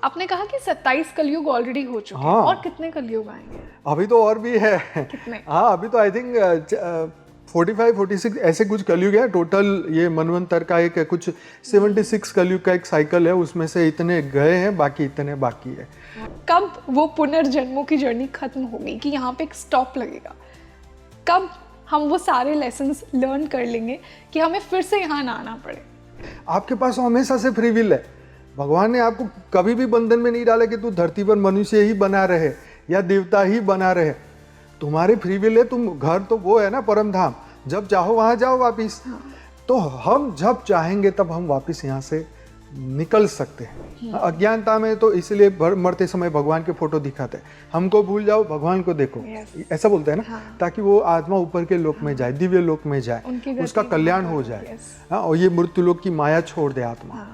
आपने कहा कि 27 कलयुग ऑलरेडी हो चुके हैं, हाँ। और कितने कलयुग आएंगे? अभी तो और भी है। कितने? हाँ, अभी तो आई थिंक 45 46 ऐसे कुछ कलयुग है टोटल। ये मनवंतर का एक कुछ 76 कलयुग का एक साइकिल है, उसमें से इतने गए हैं, बाकी इतने बाकी है। कब वो पुनर्जन्मों की जर्नी खत्म होगी कि यहाँ पे एक स्टॉप लगेगा? कब हम वो सारे लेसन्स लर्न कर लेंगे कि हमें फिर से यहाँ ना आना पड़े? आपके पास हमेशा से फ्री विल है। भगवान ने आपको कभी भी बंधन में नहीं डाला कि तू धरती पर मनुष्य ही बना रहे या देवता ही बना रहे। तुम्हारी फ्री विल है, तुम घर तो वो है ना परम धाम, जब चाहो वहां जाओ वापिस। तो हम जब चाहेंगे तब हम वापिस यहाँ से निकल सकते हैं। अज्ञानता में तो इसलिए मरते समय भगवान के फोटो दिखाते हैं, हमको भूल जाओ भगवान को देखो। ऐसा बोलते हैं ना, ताकि वो आत्मा ऊपर के लोक में जाए, दिव्य लोक में जाए, उसका कल्याण हो जाए। हाँ, और ये मृत्यु लोक की माया छोड़ दे आत्मा।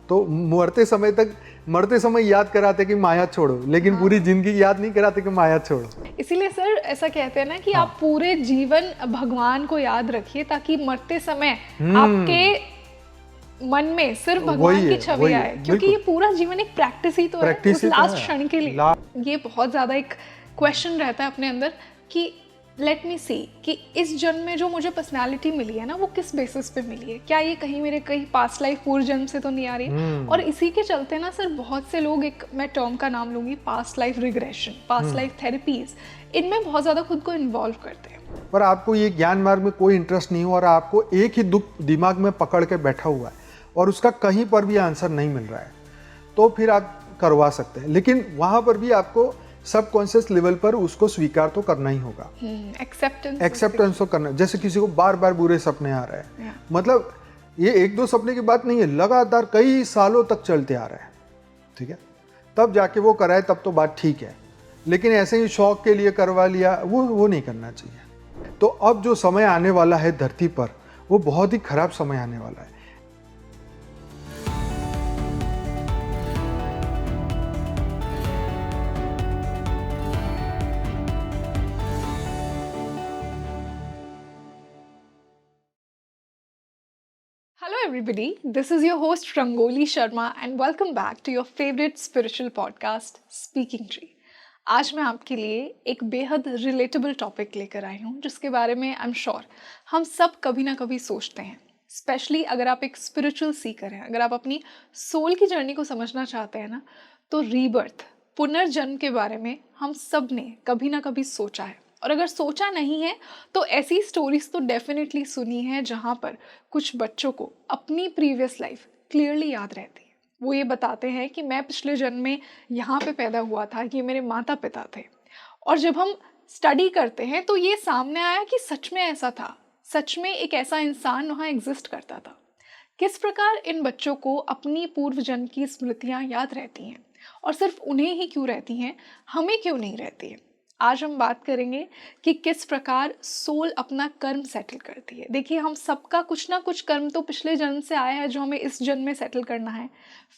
तो मरते समय याद कराते कि माया छोड़ो, लेकिन पूरी जिंदगी याद नहीं कराते कि माया छोड़ो। इसीलिए सर ऐसा कहते हैं ना कि आप पूरे जीवन भगवान को याद रखिए, ताकि मरते समय आपके मन में सिर्फ भगवान की छवि आए, क्योंकि ये पूरा जीवन एक प्रैक्टिस ही तो है उस लास्ट क्षण के लिए। ये बहुत ज्यादा एक क्वेश्चन रहता है अपने अंदर कि लेट मी सी कि इस जन्म में जो मुझे पर्सनालिटी मिली है ना, वो किस बेसिस पे मिली है? क्या ये कहीं पास्ट लाइफ पूर्व जन्म से तो नहीं आ रही है? और इसी के चलते ना सर बहुत से लोग, एक मैं टर्म का नाम लूंगी, past life regression, past life therapies, इनमें बहुत ज्यादा खुद को इन्वॉल्व करते हैं। पर आपको ये ज्ञान मार्ग में कोई इंटरेस्ट नहीं हो और आपको एक ही दुख दिमाग में पकड़ के बैठा हुआ है और उसका कहीं पर भी आंसर नहीं मिल रहा है, तो फिर आप करवा सकते हैं। लेकिन वहां पर भी आपको सबकॉन्शियस लेवल पर उसको स्वीकार तो करना ही होगा। एक्सेप्टेंस तो करना। जैसे किसी को बार बार बुरे सपने आ रहे हैं, मतलब ये एक दो सपने की बात नहीं है, लगातार कई सालों तक चलते आ रहे हैं, ठीक है, तब जाके वो कराए तब तो बात ठीक है। लेकिन ऐसे ही शौक के लिए करवा लिया, वो नहीं करना चाहिए। तो अब जो समय आने वाला है धरती पर, वो बहुत ही खराब समय आने वाला है। Hello everybody, this is your host Rangoli Sharma and welcome back to your favorite spiritual podcast Speaking Tree। आज मैं आपके लिए एक बेहद रिलेटेबल टॉपिक लेकर आई हूँ, जिसके बारे में आई एम श्योर हम सब कभी ना कभी सोचते हैं। स्पेशली अगर आप एक स्पिरिचुअल सीकर हैं, अगर आप अपनी सोल की जर्नी को समझना चाहते हैं ना, तो रीबर्थ, पुनर्जन्म के बारे में हम सब ने कभी ना कभी सोचा है। और अगर सोचा नहीं है तो ऐसी स्टोरीज तो डेफिनेटली सुनी है जहाँ पर कुछ बच्चों को अपनी प्रीवियस लाइफ क्लियरली याद रहती है। वो ये बताते हैं कि मैं पिछले जन्म में यहाँ पे पैदा हुआ था, ये मेरे माता पिता थे। और जब हम स्टडी करते हैं तो ये सामने आया कि सच में ऐसा था, सच में एक ऐसा इंसान वहाँ एग्जिस्ट करता था। किस प्रकार इन बच्चों को अपनी पूर्व जन्म की स्मृतियाँ याद रहती हैं, और सिर्फ उन्हें ही क्यों रहती हैं, हमें क्यों नहीं रहती है। आज हम बात करेंगे कि किस प्रकार सोल अपना कर्म सेटल करती है। देखिए, हम सबका कुछ ना कुछ कर्म तो पिछले जन्म से आया है जो हमें इस जन्म में सेटल करना है।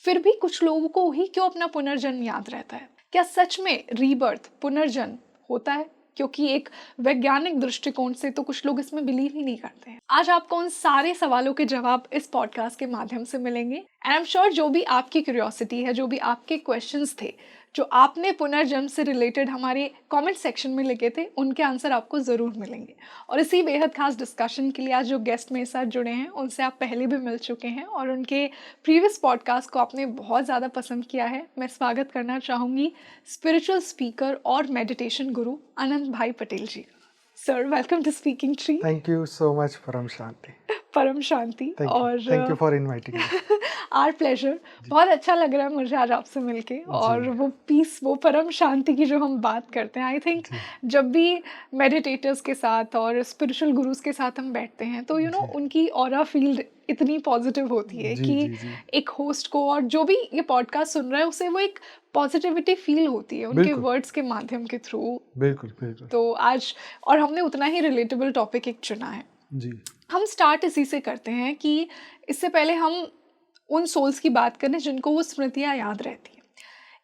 फिर भी कुछ लोगों को ही क्यों अपना पुनर्जन्म याद रहता है? क्या सच में रीबर्थ, पुनर्जन्म होता है? क्योंकि एक वैज्ञानिक दृष्टिकोण से तो कुछ लोग इसमें बिलीव ही नहीं करते हैं। आज आपको उन सारे सवालों के जवाब इस पॉडकास्ट के माध्यम से मिलेंगे। एंड आई एम श्योर जो भी आपकी क्यूरियोसिटी है, जो भी आपके क्वेश्चंस थे, जो आपने पुनर्जन्म से रिलेटेड हमारे कमेंट सेक्शन में लिखे थे, उनके आंसर आपको ज़रूर मिलेंगे। और इसी बेहद खास डिस्कशन के लिए आज जो गेस्ट मेरे साथ जुड़े हैं, उनसे आप पहले भी मिल चुके हैं और उनके प्रीवियस पॉडकास्ट को आपने बहुत ज़्यादा पसंद किया है। मैं स्वागत करना चाहूँगी स्पिरिचुअल स्पीकर और meditation Guru Anant Bhai Patel ji. Sir, welcome to Speaking Tree. Thank you so much परम शांति। परम शांति। और thank you for inviting me. Our pleasure. बहुत अच्छा लग रहा है मुझे आज आपसे मिलके, और वो पीस, वो परम शांति की जो हम बात करते हैं, आई थिंक जब भी मेडिटेटर्स के साथ और स्पिरिचुअल गुरुज के साथ हम बैठते हैं तो उनकी ऑरा फील्ड इतनी पॉजिटिव होती है कि एक होस्ट को और जो भी ये पॉडकास्ट सुन रहा है उसे वो एक पॉजिटिविटी फील होती है उनके वर्ड्स के माध्यम के थ्रू। बिल्कुल। तो आज और हमने उतना ही रिलेटेबल टॉपिक एक चुना है जी। हम स्टार्ट इसी से करते हैं कि इससे पहले हम उन सोल्स की बात करें जिनको वो स्मृतियाँ याद रहती हैं।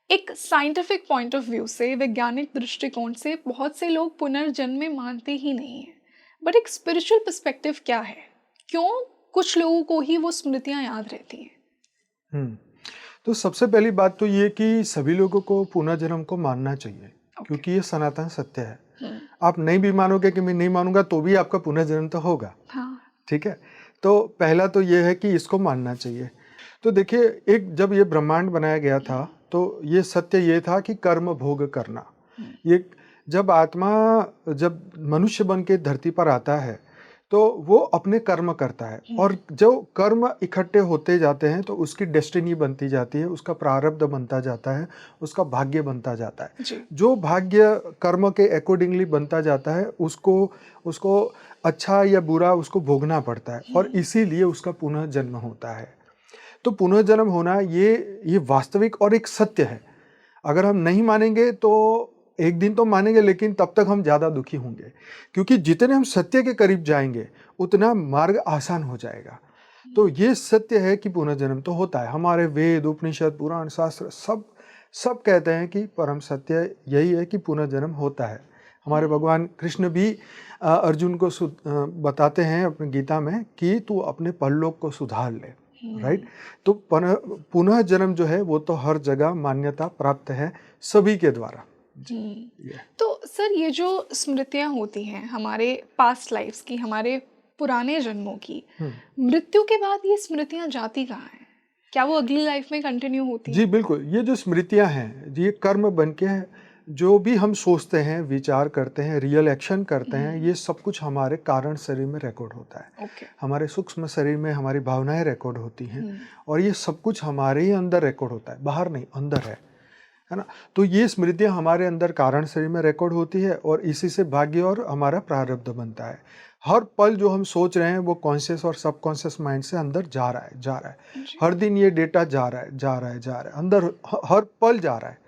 एक साइंटिफिक पॉइंट ऑफ व्यू से, वैज्ञानिक दृष्टिकोण से, बहुत से लोग पुनर्जन्म में मानते ही नहीं हैं। बट एक स्पिरिचुअल पर्सपेक्टिव क्या है? क्यों कुछ लोगों को ही वो स्मृतियाँ याद रहती हैं? तो सबसे पहली बात तो ये कि सभी लोगों को पुनर्जन्म को मानना चाहिए, क्योंकि ये सनातन सत्य है। आप नहीं भी मानोगे कि मैं नहीं मानूंगा तो भी आपका पुनर्जन्म तो होगा। हाँ। ठीक है, तो पहला तो ये है कि इसको मानना चाहिए। तो देखिए, एक जब ये ब्रह्मांड बनाया गया था तो ये सत्य ये था कि कर्म भोग करना। ये जब आत्मा जब मनुष्य बन के धरती पर आता है तो वो अपने कर्म करता है, और जो कर्म इकट्ठे होते जाते हैं तो उसकी डेस्टिनी बनती जाती है, उसका प्रारब्ध बनता जाता है, उसका भाग्य बनता जाता है। जी। जो भाग्य कर्म के अकॉर्डिंगली बनता जाता है उसको उसको अच्छा या बुरा उसको भोगना पड़ता है, और इसीलिए उसका पुनर्जन्म होता है। तो पुनर्जन्म होना ये वास्तविक और एक सत्य है। अगर हम नहीं मानेंगे तो एक दिन तो मानेंगे, लेकिन तब तक हम ज़्यादा दुखी होंगे, क्योंकि जितने हम सत्य के करीब जाएंगे उतना मार्ग आसान हो जाएगा। तो ये सत्य है कि पुनर्जन्म तो होता है। हमारे वेद, उपनिषद, पुराण, शास्त्र सब कहते हैं कि परम सत्य यही है कि पुनर्जन्म होता है। हमारे भगवान कृष्ण भी अर्जुन को बताते हैं अपनी गीता में कि तू अपने परलोक को सुधार ले। राइट। तो पुनः जन्म जो है वो तो हर जगह मान्यता प्राप्त है सभी के द्वारा। तो सर, ये जो स्मृतियां होती हैं हमारे पास्ट लाइफ्स की, हमारे पुराने जन्मों की, मृत्यु के बाद ये स्मृतियां जाती कहाँ हैं? क्या वो अगली लाइफ में कंटिन्यू होती हैं? जी बिल्कुल, ये जो स्मृतियां हैं ये कर्म बन के जो भी हम सोचते हैं, विचार करते हैं, रियल एक्शन करते हैं, ये सब कुछ हमारे कारण शरीर में रिकॉर्ड होता है। हमारे सूक्ष्म शरीर में हमारी भावनाएं रिकॉर्ड होती हैं, और ये सब कुछ हमारे ही अंदर रिकॉर्ड होता है, बाहर नहीं, अंदर है ना। तो ये स्मृतियां हमारे अंदर कारण शरीर में रिकॉर्ड होती है, और इसी से भाग्य और हमारा प्रारब्ध बनता है। हर पल जो हम सोच रहे हैं वो कॉन्शियस और सबकॉन्शियस माइंड से अंदर जा रहा है। हर दिन ये डेटा जा रहा है अंदर, हर पल जा रहा है।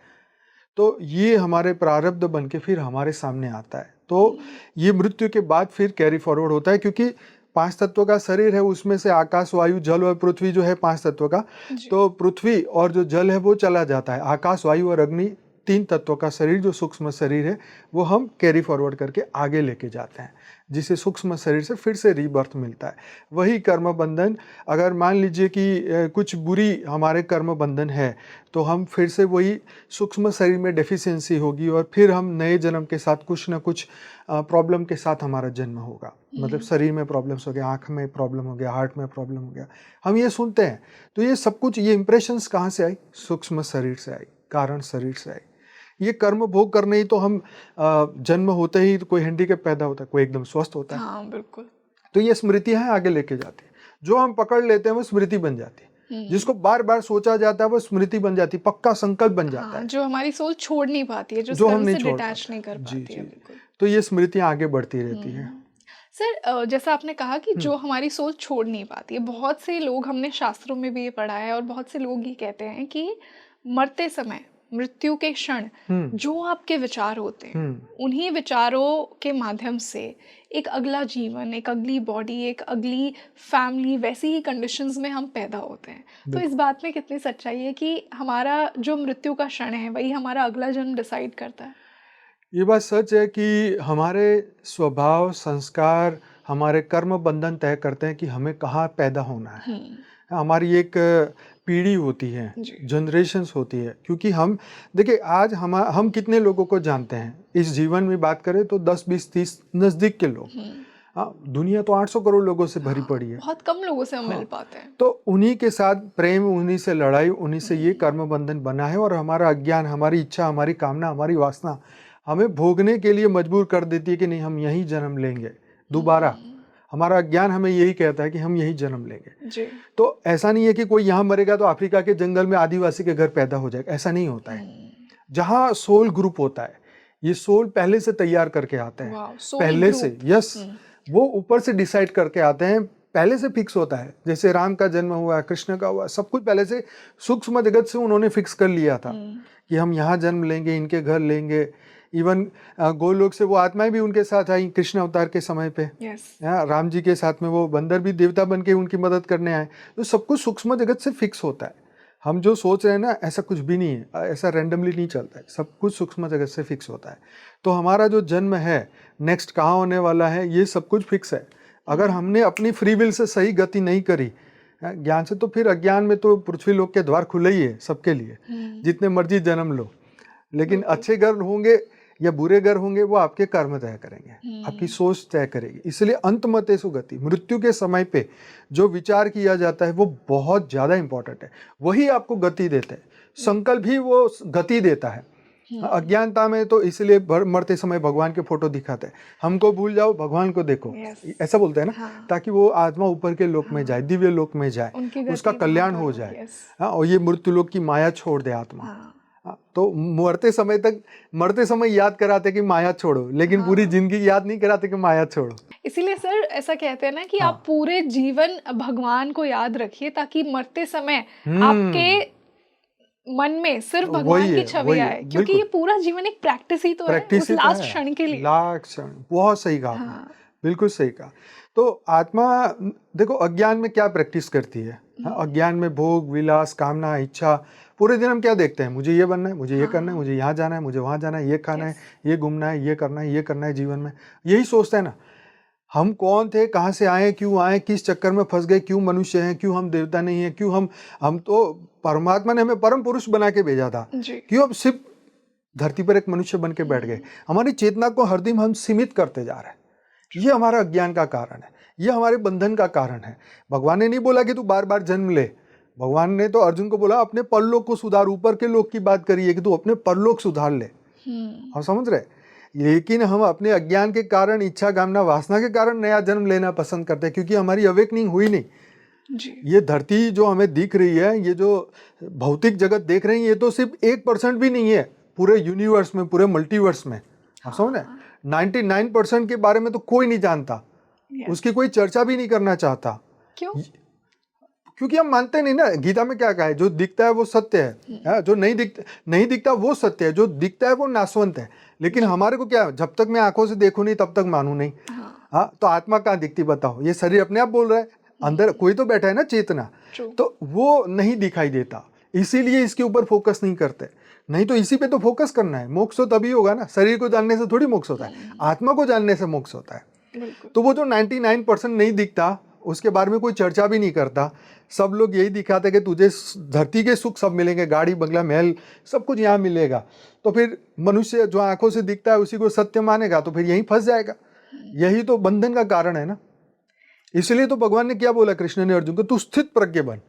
तो ये हमारे प्रारब्ध बन के फिर हमारे सामने आता है। तो ये मृत्यु के बाद फिर कैरी फॉरवर्ड होता है, क्योंकि 5 तत्वों का शरीर है, उसमें से आकाश, वायु, जल और पृथ्वी जो है 5 तत्वों का, तो पृथ्वी और जो जल है वो चला जाता है। आकाश, वायु और अग्नि 3 तत्वों का शरीर जो सूक्ष्म शरीर है वो हम कैरी फॉरवर्ड करके आगे लेके जाते हैं, जिसे सूक्ष्म शरीर से फिर से रीबर्थ मिलता है। वही कर्म बंधन, अगर मान लीजिए कि कुछ बुरी हमारे कर्म बंधन है तो हम फिर से वही सूक्ष्म शरीर में डेफिशिएंसी होगी, और फिर हम नए जन्म के साथ कुछ ना कुछ प्रॉब्लम के साथ हमारा जन्म होगा। मतलब शरीर में प्रॉब्लम्स हो गया, आँख में प्रॉब्लम हो गया, हार्ट में प्रॉब्लम हो गया, हम ये सुनते हैं। तो ये सब कुछ, ये इंप्रेशंस कहाँ से आई? सूक्ष्म शरीर से आई, कारण शरीर से आई। ये कर्म भोग करने ही तो हम जन्म होते ही तो कोई हैंडीकैप पैदा होता है, कोई एकदम स्वस्थ होता है। हाँ बिल्कुल। तो ये स्मृतियां आगे लेके जाती है। जो हम पकड़ लेते हैं वो स्मृति बन जाती है, जिसको बार बार सोचा जाता है वो स्मृति बन जाती है, पक्का संकल्प बन जाता है, जो हमारी सोच छोड़ नहीं पाती है, जो हम नहीं छोड़ डिटैच नहीं कर जी पाती जी। है। बिल्कुल। तो ये स्मृतियां आगे बढ़ती रहती है। सर, जैसा आपने कहा कि जो हमारी सोच छोड़ नहीं पाती है, बहुत से लोग, हमने शास्त्रों में भी ये पढ़ा है और बहुत से लोग ये कहते हैं कि मरते समय, मृत्यु के क्षण जो आपके विचार होते हैं, उन्हीं विचारों के माध्यम से एक अगला जीवन, एक अगली बॉडी, एक अगली फैमिली, वैसी ही कंडीशंस में हम पैदा होते हैं। तो इस बात में कितनी सच्चाई है कि हमारा जो मृत्यु का क्षण है वही हमारा अगला जन्म डिसाइड करता है? ये बात सच है कि हमारे स्वभाव, संस्कार, हमारे कर्म बंधन तय करते हैं कि हमें कहाँ पैदा होना है। हमारी एक पीढ़ी होती है, जनरेशन्स होती है। क्योंकि हम देखिए, आज हम कितने लोगों को जानते हैं इस जीवन में, बात करें तो 10, 20, 30 नज़दीक के लोग। दुनिया तो 800 करोड़ लोगों से भरी पड़ी है, बहुत कम लोगों से हम मिल पाते हैं। तो उन्हीं के साथ प्रेम, उन्हीं से लड़ाई, उन्हीं से ये कर्म बंधन बना है। और हमारा अज्ञान, हमारी इच्छा, हमारी कामना, हमारी वासना हमें भोगने के लिए मजबूर कर देती है कि नहीं, हम यही जन्म लेंगे दोबारा। हमारा अज्ञान हमें यही कहता है कि हम यही जन्म लेंगे जी। तो ऐसा नहीं है कि कोई यहाँ मरेगा तो अफ्रीका के जंगल में आदिवासी के घर पैदा हो जाएगा, ऐसा नहीं होता है। जहाँ सोल ग्रुप होता है, ये सोल पहले से तैयार करके आते हैं, पहले से, यस, वो ऊपर से डिसाइड करके आते हैं, पहले से फिक्स होता है। जैसे राम का जन्म हुआ, कृष्ण का हुआ, सब कुछ पहले से सूक्ष्म जगत से उन्होंने फिक्स कर लिया था कि हम यहाँ जन्म लेंगे, इनके घर लेंगे। इवन गोलोक से वो आत्माएं भी उनके साथ आई कृष्ण अवतार के समय पे। राम जी के साथ में वो बंदर भी देवता बन के उनकी मदद करने आए। तो सब कुछ सूक्ष्म जगत से फिक्स होता है। हम जो सोच रहे हैं ना, ऐसा कुछ भी नहीं है, ऐसा रैंडमली नहीं चलता है, सब कुछ सूक्ष्म जगत से फिक्स होता है। तो हमारा जो जन्म है, नेक्स्ट कहाँ होने वाला है, ये सब कुछ फिक्स है। अगर हमने अपनी फ्री विल से सही गति नहीं करी, ज्ञान से तो फिर अज्ञान में तो पृथ्वी लोक के द्वार खुले ही है सबके लिए, जितने मर्जी जन्म लो। लेकिन अच्छे घर होंगे या बुरे घर होंगे वो आपके कर्म तय करेंगे, आपकी सोच तय करेगी। इसलिए अंतमते सुगति, मृत्यु के समय पे जो विचार किया जाता है वो बहुत ज़्यादा इंपॉर्टेंट है, वही आपको गति देता है। संकल्प ही वो गति देता है। अज्ञानता में तो इसलिए मरते समय भगवान के फोटो दिखाते हैं, हमको भूल जाओ भगवान को देखो, ऐसा बोलते हैं ना, ताकि वो आत्मा ऊपर के लोक में जाए, दिव्य लोक में जाए, उसका कल्याण हो जाए। और ये मृत्यु लोक की माया छोड़ दे आत्मा। तो मरते समय याद कराते कि माया छोड़ो, लेकिन पूरी जिंदगी याद नहीं कराते कि माया छोड़ो। इसीलिए सर ऐसा कहते हैं ना कि आप पूरे जीवन भगवान को याद रखिए, ताकि मरते समय आपके मन में सिर्फ भगवान की छवि आए, क्योंकि ये पूरा जीवन एक प्रैक्टिस ही तो है, उस लास्ट क्षण के लिए। लास्ट क्षण, बहुत सही कहा, बिल्कुल सही कहा। तो आत्मा देखो अज्ञान में क्या प्रैक्टिस करती है, अज्ञान में भोग विलास कामना इच्छा, पूरे दिन हम क्या देखते हैं, मुझे ये बनना है, मुझे ये करना है, मुझे यहाँ जाना है, मुझे वहाँ जाना है, ये खाना है, ये घूमना है, ये करना है, ये करना है जीवन में, यही सोचते हैं ना। हम कौन थे, कहाँ से आए, क्यों आए, किस चक्कर में फंस गए, क्यों मनुष्य हैं, क्यों हम देवता नहीं हैं, क्यों हम तो परमात्मा ने हमें परम पुरुष बना के भेजा था, क्यों अब सिर्फ धरती पर एक मनुष्य बन के बैठ गए। हमारी चेतना को हर दिन हम सीमित करते जा रहे हैं, ये हमारा अज्ञान का कारण है, ये हमारे बंधन का कारण है। भगवान ने नहीं बोला कि तू बार बार जन्म ले, भगवान ने तो अर्जुन को बोला अपने परलोक को सुधार, ऊपर के लोक की बात करिए कि तू अपने परलोक सुधार ले। हम समझ रहे, लेकिन हम अपने अज्ञान के कारण, इच्छा कामना वासना के कारण नया जन्म लेना पसंद करते हैं, क्योंकि हमारी अवेकनिंग हुई नहीं जी। ये धरती जो हमें दिख रही है, ये जो भौतिक जगत देख रहे हैं, ये तो सिर्फ 1% भी नहीं है पूरे यूनिवर्स में, पूरे मल्टीवर्स में। आप समझ रहे, 99% के बारे में तो कोई नहीं जानता, उसकी कोई चर्चा भी नहीं करना चाहता। क्यों? क्योंकि हम मानते नहीं ना। गीता में क्या कहा है, जो दिखता है वो सत्य है, जो नहीं दिखता वो सत्य है, जो दिखता है वो नाशवंत है। लेकिन हमारे को क्या, जब तक मैं आंखों से देखूं नहीं तब तक मानूं नहीं। हाँ, तो आत्मा कहाँ दिखती बताओ, ये शरीर अपने आप बोल रहा है, अंदर कोई तो बैठा है ना चेतना, तो वो नहीं दिखाई देता, इसीलिए इसके ऊपर फोकस नहीं करते। नहीं तो इसी पे तो फोकस करना है, मोक्ष तो तभी होगा ना। शरीर को जानने से थोड़ी मोक्ष होता है, आत्मा को जानने से मोक्ष होता है। तो वो जो 99% नहीं दिखता, उसके बारे में कोई चर्चा भी नहीं करता। सब लोग यही दिखाते कि तुझे धरती के सुख सब मिलेंगे, गाड़ी बंगला महल सब कुछ यहाँ मिलेगा। तो फिर मनुष्य जो आंखों से दिखता है उसी को सत्य मानेगा, तो फिर यहीं फंस जाएगा। यही तो बंधन का कारण है ना। इसलिए तो भगवान ने क्या बोला कृष्ण ने अर्जुन को, तू स्थित प्रज्ञ बन,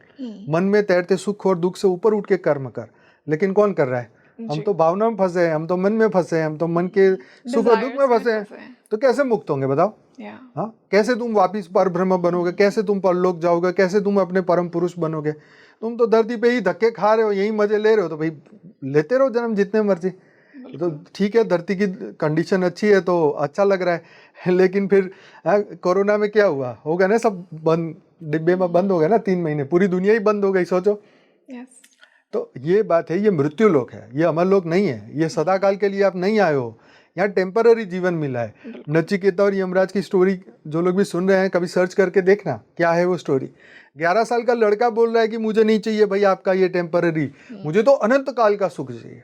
मन में तैरते सुख और दुख से ऊपर उठ के कर्म कर। लेकिन कौन कर रहा है? हम तो भावना में फंसे हैं, हम तो मन में फंसे हैं, हम तो मन के सुख और दुख में फंसे हैं। तो कैसे मुक्त होंगे बताओ? हाँ, कैसे तुम वापिस पर ब्रह्म बनोगे, कैसे तुम परलोक जाओगे, कैसे तुम अपने परम पुरुष बनोगे? तुम तो धरती पे ही धक्के खा रहे हो, यही मजे ले रहे हो, तो भाई लेते रहो जन्म जितने मर्जी। तो ठीक है, धरती की कंडीशन अच्छी है तो अच्छा लग रहा है, लेकिन फिर कोरोना में क्या हुआ, होगा ना सब बंद, डिब्बे में बंद हो गया ना 3 महीने, पूरी दुनिया ही बंद हो गई, सोचो। तो ये बात है, ये मृत्यु लोक है, ये अमर लोक नहीं है। ये सदा काल के लिए आप नहीं आए हो, यहाँ टेम्पररी जीवन मिला है। नचिकेता और यमराज की स्टोरी जो लोग भी सुन रहे हैं, कभी सर्च करके देखना क्या है वो स्टोरी। 11 साल का लड़का बोल रहा है कि मुझे नहीं चाहिए भाई आपका ये टेम्पररी, मुझे तो अनंत काल का सुख चाहिए,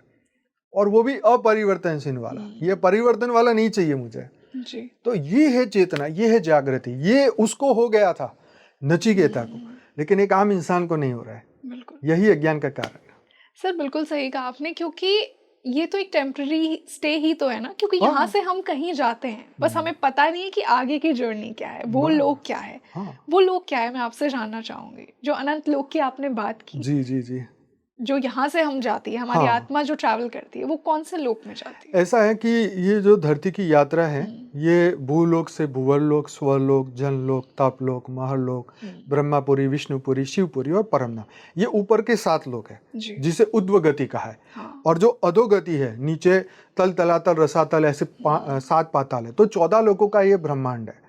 और वो भी अपरिवर्तनशील वाला। ये परिवर्तन वाला नहीं चाहिए मुझे जी। तो ये है चेतना, ये है जागृति। ये उसको हो गया था नचिकेता को, लेकिन एक आम इंसान को नहीं हो रहा है। यही अज्ञान का कारण है। सर बिल्कुल सही कहा आपने, क्योंकि ये तो एक टेम्पररी स्टे ही तो है ना, क्योंकि यहाँ से हम कहीं जाते हैं, बस हमें पता नहीं है कि आगे की जर्नी क्या है, वो लोग क्या है। वो लोग क्या है, मैं आपसे जानना चाहूंगी। जो अनंत लोक की आपने बात की, जी जी जी, जो यहाँ से हम जाती है, हमारी आत्मा जो ट्रैवल करती है, वो कौन से लोक में जाती है? ऐसा है कि ये जो धरती की यात्रा है, ये भूलोक से भुवरलोक, स्वरलोक, जनलोक, तापलोक, महरलोक, ब्रह्मापुरी, विष्णुपुरी, शिवपुरी और परमधाम, ये ऊपर के 7 लोक है जिसे उद्व गति कहा है। और जो अधोगति है, नीचे तल, तलातल, रसातल, ऐसे 7 पाताल है। तो 14 लोकों का ये ब्रह्मांड है।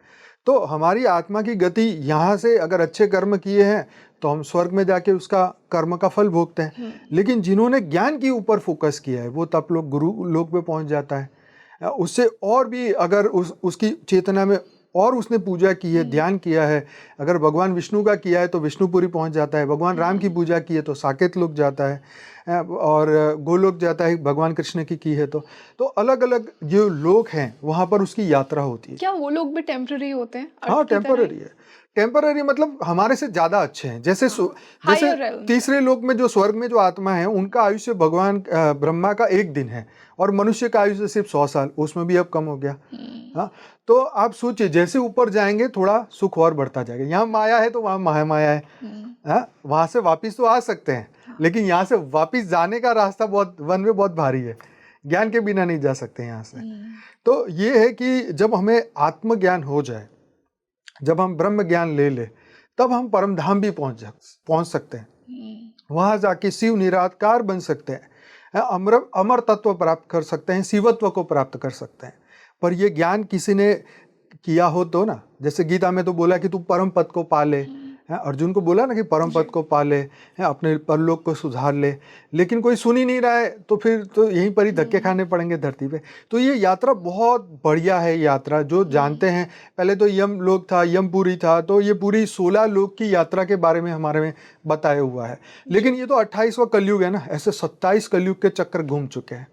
तो हमारी आत्मा की गति यहाँ से अगर अच्छे कर्म किए हैं तो हम स्वर्ग में जाके उसका कर्म का फल भोगते हैं। लेकिन जिन्होंने ज्ञान के ऊपर फोकस किया है, वो तप लोक, गुरु लोक में पहुंच जाता है। उससे और भी अगर उसकी चेतना में और उसने पूजा की है, ध्यान किया है, अगर भगवान विष्णु का किया है तो विष्णुपुरी पहुंच जाता है, भगवान राम की पूजा की है तो साकेत लोक जाता है, और गोलोक जाता है भगवान कृष्ण की है। तो अलग अलग जो लोक हैं वहाँ पर उसकी यात्रा होती है। क्या वो लोग भी टेम्पररी होते हैं? हाँ, टेम्पररी है। टेम्पररी मतलब हमारे से ज्यादा अच्छे हैं। जैसे जैसे Higher realm तीसरे लोक में जो स्वर्ग में जो आत्मा है उनका आयुष्य भगवान ब्रह्मा का 1 दिन है और मनुष्य का आयुष्य सिर्फ 100 साल, उसमें भी अब कम हो गया। हाँ, तो आप सोचिए जैसे ऊपर जाएंगे थोड़ा सुख और बढ़ता जाएगा। यहाँ माया है तो वहाँ माया है। हाँ, वहां से वापिस तो आ सकते हैं लेकिन यहाँ से वापिस जाने का रास्ता बहुत वन में बहुत भारी है, ज्ञान के बिना नहीं जा सकते यहाँ से। तो ये है कि जब हमें आत्मज्ञान हो जाए, जब हम ब्रह्म ज्ञान ले ले, तब हम परम धाम भी पहुंच सकते हैं। वहां जाके शिव निराकार बन सकते हैं, अमर अमर तत्व प्राप्त कर सकते हैं, शिवत्व को प्राप्त कर सकते हैं। पर ये ज्ञान किसी ने किया हो तो ना, जैसे गीता में तो बोला कि तू परम पद को पाले, अर्जुन को बोला ना कि परम पद को पाले, अपने परलोक को सुधार ले, लेकिन कोई सुन ही नहीं रहा है तो फिर तो यहीं पर ही धक्के खाने पड़ेंगे धरती पे। तो ये यात्रा बहुत बढ़िया है यात्रा, जो जानते हैं। पहले तो यम लोक था, यमपुरी था, तो ये पूरी 16 लोक की यात्रा के बारे में हमारे में बताया हुआ है। लेकिन ये तो 28वां कलयुग है ना, ऐसे 27 कलयुग के चक्कर घूम चुके हैं।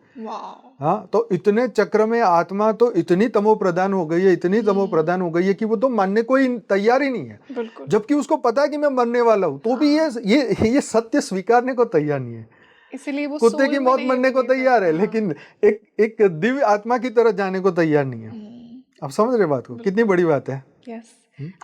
हाँ, तो इतने चक्र में आत्मा तो इतनी तमो प्रधान हो गई है, इतनी तमो प्रधान हो गई है कि वो तो मानने को ही तैयार ही नहीं है। जबकि उसको पता है कि मैं मरने वाला हूँ, तो भी ये सत्य स्वीकारने को तैयार नहीं है। इसीलिए वो कुत्ते की मौत मरने को तैयार है, लेकिन एक दिव्य आत्मा की तरह जाने को तैयार नहीं है। आप समझ रहे बात को, कितनी बड़ी बात है। यस,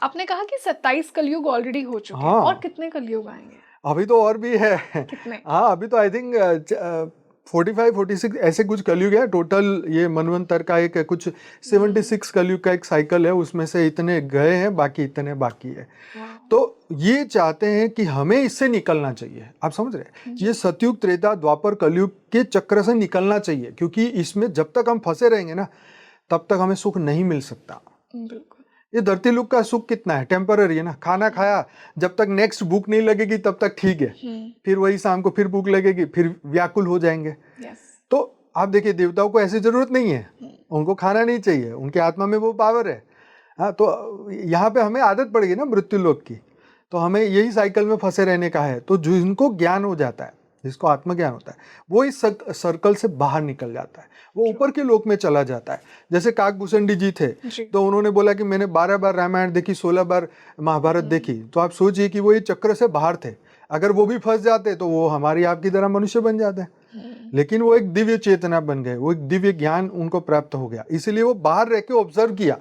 आपने कहा कि 27 कलयुग ऑलरेडी हो चुके हैं, और कितने कलयुग आएंगे? अभी तो और भी है। कितने? हाँ, अभी तो आई थिंक 45-46 ऐसे कुछ कलयुग है टोटल। ये मनवंतर का एक कुछ 76 कलयुग का एक साइकिल है, उसमें से इतने गए हैं, बाकी इतने बाकी है। तो ये चाहते हैं कि हमें इससे निकलना चाहिए। आप समझ रहे हैं, ये सतयुग, त्रेता, द्वापर, कलयुग के चक्र से निकलना चाहिए, क्योंकि इसमें जब तक हम फंसे रहेंगे ना, तब तक हमें सुख नहीं मिल सकता। बिल्कुल। ये धरती लोक का सुख कितना है, टेम्पररी है ना। खाना खाया, जब तक नेक्स्ट भूख नहीं लगेगी तब तक ठीक है, फिर वही शाम को फिर भूख लगेगी, फिर व्याकुल हो जाएंगे। तो आप देखिए, देवताओं को ऐसी जरूरत नहीं है, उनको खाना नहीं चाहिए, उनके आत्मा में वो पावर है। हाँ, तो यहाँ पे हमें आदत पड़ेगी ना मृत्यु लोक की, तो हमें यही साइकिल में फंसे रहने का है। तो जिनको ज्ञान हो जाता है, जिसको आत्मज्ञान होता है, वो इस सर्कल से बाहर निकल जाता है, वो ऊपर के लोक में चला जाता है। जैसे काकभूषणी जी थे, तो उन्होंने बोला कि मैंने 12 बार रामायण देखी, 16 बार महाभारत देखी। तो आप सोचिए कि वो ये चक्र से बाहर थे। अगर वो भी फंस जाते तो वो हमारी आपकी तरह मनुष्य बन जाते, लेकिन वो एक दिव्य चेतना बन गए, वो एक दिव्य ज्ञान उनको प्राप्त हो गया। इसीलिए वो बाहर रह के ऑब्जर्व किया।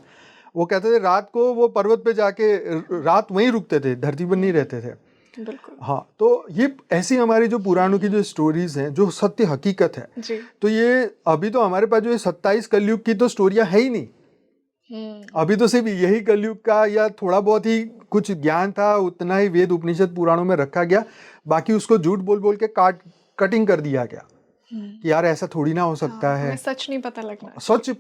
वो कहते थे रात को वो पर्वत पे जाके रात वहीं रुकते थे, धरती पर नहीं रहते थे। बिल्कुल। हाँ, तो ये ऐसी हमारी जो पुराणों की जो स्टोरीज हैं, जो सत्य हकीकत है जी। तो ये अभी तो हमारे पास जो ये 27 कलयुग की तो स्टोरियां है ही नहीं। अभी तो सिर्फ यही कलयुग का या थोड़ा बहुत ही कुछ ज्ञान था, उतना ही वेद उपनिषद पुराणों में रखा गया। बाकी उसको झूठ बोल बोल के कटिंग कर दिया गया कि यार ऐसा थोड़ी ना हो सकता है। सच नहीं पता लगना, सच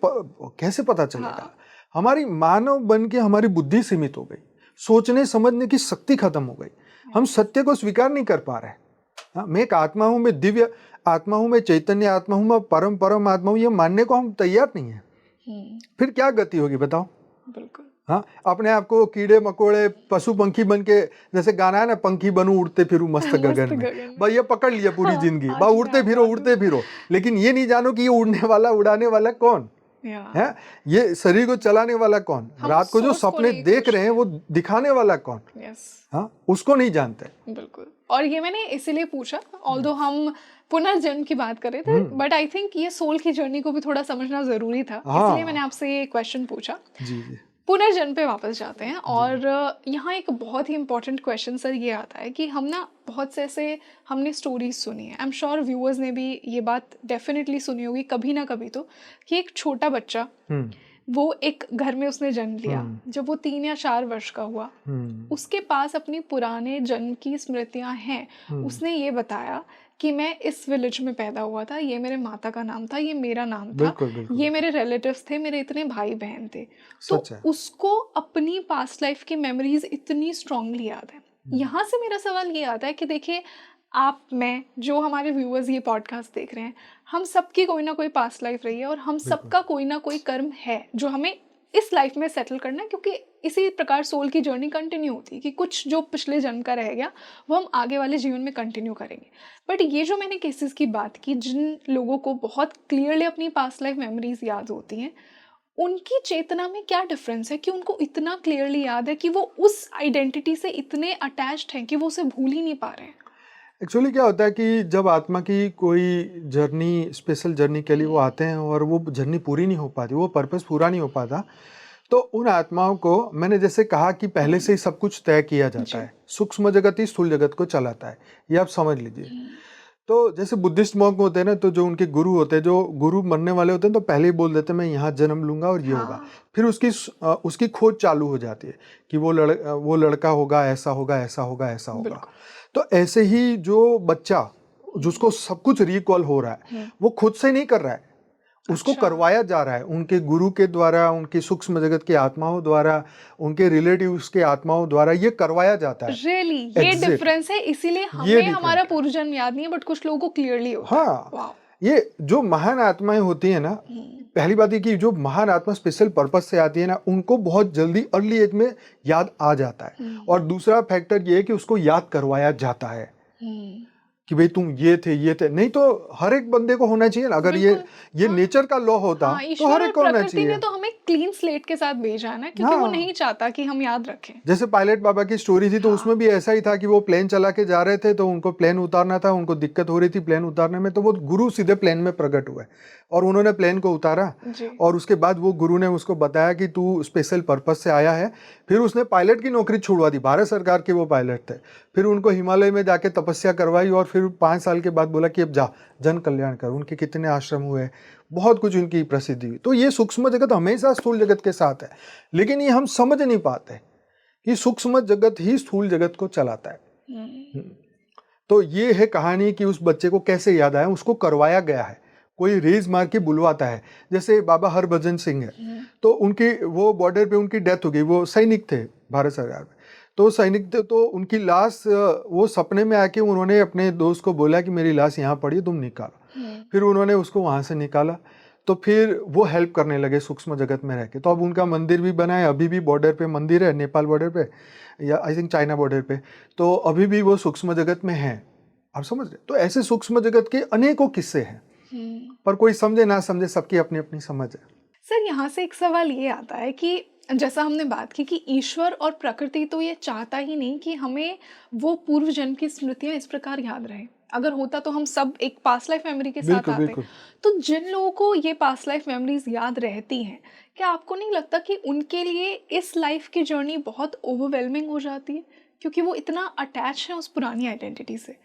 कैसे पता चलेगा? हमारी मानव बन के हमारी बुद्धि सीमित हो गई, सोचने समझने की शक्ति खत्म हो गई, हम सत्य को स्वीकार नहीं कर पा रहे। हाँ, मैं एक आत्मा हूं, मैं दिव्य आत्मा हूं, मैं चैतन्य आत्मा हूं, मैं परम आत्मा हूं, ये मानने को हम तैयार नहीं है। फिर क्या गति होगी बताओ? बिल्कुल। हाँ, अपने आप को कीड़े मकोड़े पशु पंखी बन के, जैसे गाना है ना, पंखी बनूं उड़ते फिरूं मस्त गगन में, भाई ये पकड़ लिया पूरी जिंदगी, बा उड़ते फिरो। लेकिन ये नहीं जानो कि ये उड़ने वाला, उड़ाने वाला कौन है, ये शरीर को चलाने वाला कौन, रात को जो सपने देख रहे हैं वो दिखाने वाला कौन, हाँ, उसको नहीं जानते। बिल्कुल। और ये मैंने इसीलिए पूछा, ऑल्दो हम पुनर्जन्म की बात कर रहे थे, बट आई थिंक ये सोल की जर्नी को भी थोड़ा समझना जरूरी था, इसलिए मैंने आपसे ये क्वेश्चन पूछा। जी। पुनर्जन्म पे वापस जाते हैं, और यहाँ एक बहुत ही इंपॉर्टेंट क्वेश्चन सर ये आता है कि हम ना बहुत से ऐसे हमने स्टोरीज सुनी है, आई एम श्योर व्यूअर्स ने भी ये बात डेफिनेटली सुनी होगी कभी ना कभी तो, कि एक छोटा बच्चा वो एक घर में उसने जन्म लिया, जब वो 3 या 4 वर्ष का हुआ, उसके पास अपनी पुराने जन्म की स्मृतियां हैं। उसने ये बताया कि मैं इस विलेज में पैदा हुआ था, ये मेरे माता का नाम था, ये मेरा नाम था, बिल्कुल। ये मेरे रिलेटिव्स थे, मेरे इतने भाई बहन थे। तो उसको अपनी पास्ट लाइफ की मेमोरीज इतनी स्ट्रांगली याद है। यहाँ से मेरा सवाल ये आता है कि देखिए, आप, मैं, जो हमारे व्यूअर्स ये पॉडकास्ट देख रहे हैं, हम सबकी कोई ना कोई पास्ट लाइफ रही है, और हम सबका कोई ना कोई कर्म है जो हमें इस लाइफ में सेटल करना है, क्योंकि इसी प्रकार सोल की जर्नी कंटिन्यू होती है कि कुछ जो पिछले जन्म का रह गया वो हम आगे वाले जीवन में कंटिन्यू करेंगे। बट ये जो मैंने केसेस की बात की, जिन लोगों को बहुत क्लियरली अपनी पास्ट लाइफ मेमोरीज याद होती हैं, उनकी चेतना में क्या डिफरेंस है कि उनको इतना क्लियरली याद है कि वो उस आइडेंटिटी से इतने अटैच्ड हैं कि वो उसे भूल ही नहीं पा रहे हैं? एक्चुअली क्या होता है कि जब आत्मा की कोई जर्नी, स्पेशल जर्नी के लिए वो आते हैं और वो जर्नी पूरी नहीं हो पाती, वो पर्पस पूरा नहीं हो पाता, तो उन आत्माओं को मैंने जैसे कहा कि पहले से ही सब कुछ तय किया जाता है। सूक्ष्म जगत ही स्थूल जगत को चलाता है, ये आप समझ लीजिए। तो जैसे बुद्धिस्ट मॉन्क होते हैं ना, तो जो उनके गुरु होते हैं, जो गुरु बनने वाले होते हैं, तो पहले ही बोल देते हैं मैं यहाँ जन्म लूंगा और ये होगा। फिर उसकी खोज चालू हो जाती है कि वो लड़का होगा, ऐसा होगा, ऐसा होगा, ऐसा होगा। तो ऐसे ही जो बच्चा जिसको सब कुछ रिकॉल हो रहा है, वो खुद से नहीं कर रहा है, उसको करवाया जा रहा है उनके गुरु के द्वारा, उनकी सूक्ष्म जगत की आत्माओं द्वारा, उनके रिलेटिव्स के आत्माओं द्वारा ये करवाया जाता है। रियली ये डिफरेंस है, इसीलिए हमें हमारा पूर्व जन्म याद नहीं है, बट कुछ लोगों को क्लियरली होता है। हाँ, ये जो महान आत्माएं होती है ना, पहली बात ये कि जो महान आत्मा स्पेशल पर्पस से आती है ना, उनको बहुत जल्दी अर्ली एज में याद आ जाता है। और दूसरा फैक्टर ये है कि उसको याद करवाया जाता है कि भाई तुम ये थे, नहीं तो हर एक बंदे को होना चाहिए ना। अगर ये नेचर का लॉ होता तो हर एक को होना चाहिए। ने तो हमें क्लीन स्लेट के साथ भेजा है ना, क्योंकि वो नहीं चाहता कि हम याद रखें। जैसे पायलट बाबा की स्टोरी थी, तो उसमें भी ऐसा ही था कि वो प्लेन चला के जा रहे थे, तो उनको प्लेन उतारना था, उनको दिक्कत हो रही थी प्लेन उतारने में, तो वो गुरु सीधे प्लेन में प्रकट हुए और उन्होंने प्लेन को उतारा। और उसके बाद वो गुरु ने उसको बताया कि तू स्पेशल पर्पस से आया है। फिर उसने पायलट की नौकरी छुड़वा दी, भारत सरकार के वो पायलट थे। फिर उनको हिमालय में जाके तपस्या करवाई और फिर 5 साल के बाद बोला कि अब जा जन कल्याण कर। उनके कितने आश्रम हुए, बहुत कुछ उनकी प्रसिद्धि हुई। तो ये सूक्ष्म जगत हमेशा स्थूल जगत के साथ है, लेकिन ये हम समझ नहीं पाते कि सूक्ष्म जगत ही स्थूल जगत को चलाता है। तो ये है कहानी कि उस बच्चे को कैसे याद आया, उसको करवाया गया है, कोई रेज मार के बुलवाता है। जैसे बाबा हरभजन सिंह है, तो उनकी वो बॉर्डर पे उनकी डेथ हो गई, वो सैनिक थे भारत सरकार में, तो सैनिक थे, तो उनकी लाश वो सपने में आके उन्होंने अपने दोस्त को बोला कि मेरी लाश यहाँ पड़ी है, तुम निकालो। फिर उन्होंने उसको वहाँ से निकाला, तो फिर वो हेल्प करने लगे सूक्ष्म जगत में रह के। तो अब उनका मंदिर भी बना है, अभी भी बॉर्डर पे मंदिर है, नेपाल बॉर्डर पे या आई थिंक चाइना बॉर्डर पे, तो अभी भी वो सूक्ष्म जगत में है। आप समझ रहे? तो ऐसे सूक्ष्म जगत के अनेकों किस्से हैं, पर कोई समझे ना समझे, सबकी अपनी अपनी समझ है। सर, यहाँ से एक सवाल ये आता है कि जैसा हमने बात की कि ईश्वर और प्रकृति तो ये चाहता ही नहीं कि हमें वो पूर्व जन्म की स्मृतियाँ इस प्रकार याद रहे। अगर होता तो हम सब एक पास्ट लाइफ मेमोरी के साथ आते। तो जिन लोगों को ये पास्ट लाइफ मेमोरीज याद रहती हैं, क्या आपको नहीं लगता कि उनके लिए इस लाइफ की जर्नी बहुत ओवरवेलमिंग हो जाती है, क्योंकि वो इतना अटैच है उस पुरानी आइडेंटिटी से?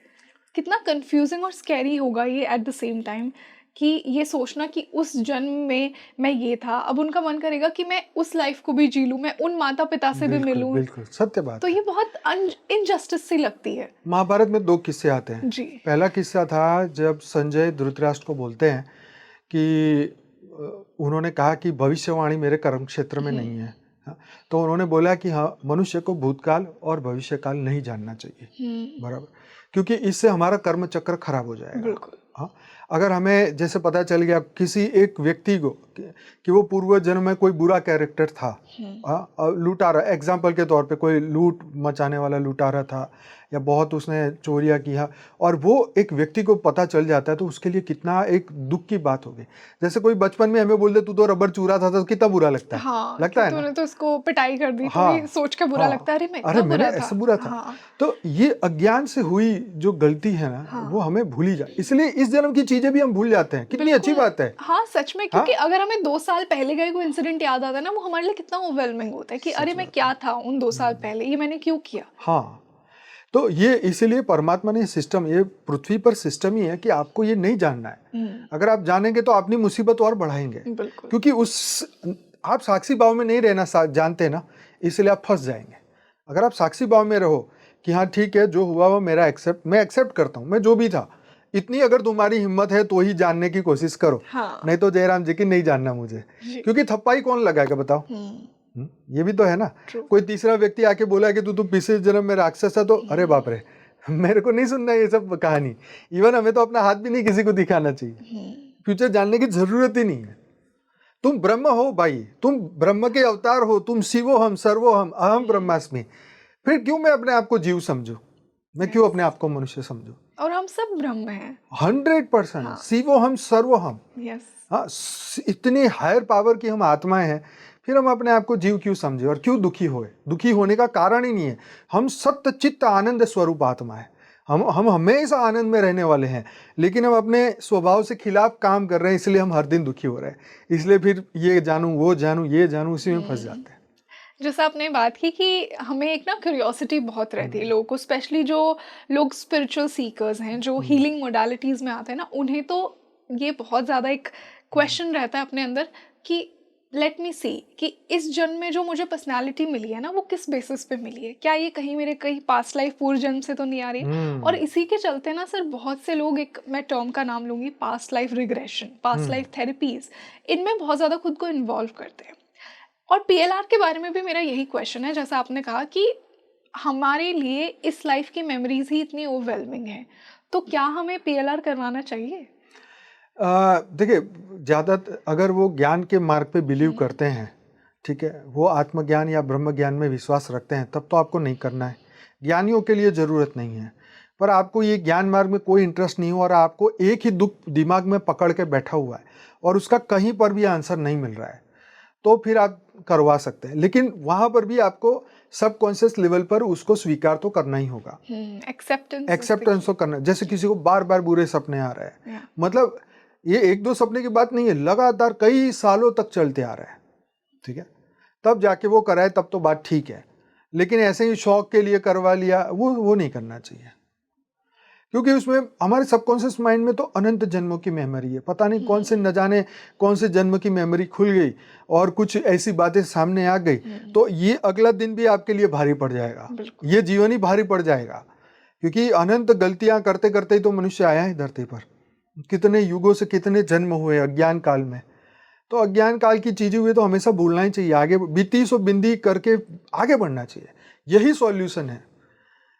कितना कंफ्यूजिंग और स्कैरी होगा ये एट द सेम टाइम कि ये सोचना कि उस जन्म में मैं ये था, अब उनका मन करेगा कि मैं उस लाइफ को भी जी लूं, मैं उन माता पिता से भी मिलूं। बिल्कुल सत्य बात। तो ये बहुत इनजस्टिस सी लगती है। महाभारत में 2 किस्से आते हैं जी। पहला किस्सा था जब संजय धृतराष्ट्र को बोलते हैं कि उन्होंने कहा कि भविष्यवाणी मेरे कर्म क्षेत्र में नहीं है। तो उन्होंने बोला कि हाँ, मनुष्य को भूतकाल और भविष्यकाल नहीं जानना चाहिए, बराबर, क्योंकि इससे हमारा कर्म चक्र खराब हो जाएगा। बिल्कुल। हाँ, अगर हमें जैसे पता चल गया किसी एक व्यक्ति को कि वो पूर्व जन्म में कोई बुरा कैरेक्टर था, लूटारा, एग्जाम्पल के तौर पे कोई लूट मचाने वाला लूटारा था या बहुत उसने चोरियां किया, और वो एक व्यक्ति को पता चल जाता है, तो उसके लिए कितना एक दुख की बात होगी। जैसे कोई बचपन में हमें बोल दे तू तो रबर चूरा था, तो कितना बुरा लगता है। हाँ, लगता है तूने तो इसको पिटाई कर दी, हाँ, तो सोच के बुरा लगता है, अरे मैंने ऐसा बुरा था। हाँ। तो ये अज्ञान से हुई जो गलती है ना, वो हमें भूली जाए, इसलिए इस जन्म की चीजें भी हम भूल जाते हैं। कितनी अच्छी बात है। हाँ, सच में, क्योंकि अगर हमें 2 साल पहले का कोई इंसिडेंट याद आता है ना, वो हमारे लिए कितना ओवरवेलमिंग होता है कि अरे मैं क्या था उन 2 साल पहले, ये मैंने क्यों किया। हाँ, तो ये इसीलिए परमात्मा ने सिस्टम, ये पृथ्वी पर सिस्टम ही है कि आपको ये नहीं जानना है। अगर आप जानेंगे तो अपनी मुसीबत और बढ़ाएंगे, क्योंकि आप साक्षी भाव में नहीं रहना जानते ना, इसलिए आप फंस जाएंगे। अगर आप साक्षी भाव में रहो कि हाँ ठीक है, जो हुआ वो मेरा मैं एक्सेप्ट करता हूँ, मैं जो भी था, इतनी अगर तुम्हारी हिम्मत है तो ही जानने की कोशिश करो। नहीं तो जयराम जी की नहीं जानना मुझे, क्योंकि थप्पा ही कौन लगाएगा बताओ। ये भी तो है ना। कोई तीसरा व्यक्ति आके बोला कि तू पिछले जन्म में राक्षस है, तो अरे बाप रे, मेरे को नहीं सुनना ये सब कहानी। इवन हमें तो अपना हाथ भी नहीं किसी को दिखाना चाहिए। फ्यूचर जानने की जरूरत ही नहीं है। तुम ब्रह्म हो भाई, तुम ब्रह्म के अवतार हो, तुम शिवो हम सर्वो हम अहम ब्रह्मास्मि। फिर क्यों मैं अपने आप को जीव समझू? मैं क्यों अपने आप को मनुष्य समझूं? और हम सब ब्रह्म हैं। 100%। हाँ। शिवो हम सर्वो हम। यस। हाँ, इतनी हायर पावर की हम आत्माएं हैं, फिर हम अपने आप को जीव क्यों समझे और क्यों दुखी होए? दुखी होने का कारण ही नहीं है। हम सत्य चित्त आनंद स्वरूप आत्मा है। हम हमेशा आनंद में रहने वाले हैं, लेकिन हम अपने स्वभाव से खिलाफ काम कर रहे हैं, इसलिए हम हर दिन दुखी हो रहे हैं। इसलिए फिर ये जानूं, वो जानूं, ये जानूं, इसी में फंस जाते हैं। जैसा आपने बात की कि हमें एक ना क्यूरियोसिटी बहुत रहती है लोगों को, स्पेशली जो लोग स्पिरिचुअल सीकर्स हैं, जो हीलिंग मोडालिटीज़ में आते हैं ना, उन्हें तो ये बहुत ज़्यादा एक क्वेश्चन रहता है अपने अंदर कि लेट मी सी कि इस जन्म में जो मुझे पर्सनालिटी मिली है ना, वो किस बेसिस पे मिली है? क्या ये कहीं मेरे कहीं पास्ट लाइफ पूर्व जन्म से तो नहीं आ रही है? और इसी के चलते ना सर, बहुत से लोग, एक मैं टर्म का नाम लूँगी, past life regression, past life therapies, इनमें बहुत ज़्यादा खुद को इन्वॉल्व करते हैं। और पीएलआर के बारे में भी मेरा यही क्वेश्चन है, जैसा आपने कहा कि हमारे लिए इस लाइफ की मेमोरीज ही इतनी ओवरवेलमिंग है, तो क्या हमें पीएलआर करवाना चाहिए? देखिए, ज़्यादा अगर वो ज्ञान के मार्ग पे बिलीव करते हैं, ठीक है, वो आत्मज्ञान या ब्रह्म ज्ञान में विश्वास रखते हैं, तब तो आपको नहीं करना है। ज्ञानियों के लिए ज़रूरत नहीं है। पर आपको ये ज्ञान मार्ग में कोई इंटरेस्ट नहीं हो और आपको एक ही दुख दिमाग में पकड़ के बैठा हुआ है और उसका कहीं पर भी आंसर नहीं मिल रहा है, तो फिर आप करवा सकते हैं। लेकिन वहाँ पर भी आपको सबकॉन्शियस लेवल पर उसको स्वीकार तो करना ही होगा। एक्सेप्टेंस तो करना। जैसे किसी को बार बार बुरे सपने आ रहे हैं, मतलब ये एक दो सपने की बात नहीं है, लगातार कई सालों तक चलते आ रहे हैं, ठीक है, तब जाके वो कराए, तब तो बात ठीक है। लेकिन ऐसे ही शौक के लिए करवा लिया, वो नहीं करना चाहिए, क्योंकि उसमें हमारे सबकॉन्शियस माइंड में तो अनंत जन्मों की मेमोरी है। पता नहीं कौन से, न जाने कौन से जन्म की मेमोरी खुल गई और कुछ ऐसी बातें सामने आ गई, तो ये अगला दिन भी आपके लिए भारी पड़ जाएगा, ये जीवन ही भारी पड़ जाएगा। क्योंकि अनंत गलतियां करते करते ही तो मनुष्य आया है धरती पर। कितने युगों से कितने जन्म हुए अज्ञान काल में, तो अज्ञान काल की चीजें हुई तो हमेशा भूलना ही चाहिए, आगे बीती सो बिंदी करके आगे बढ़ना चाहिए। यही सॉल्यूशन है।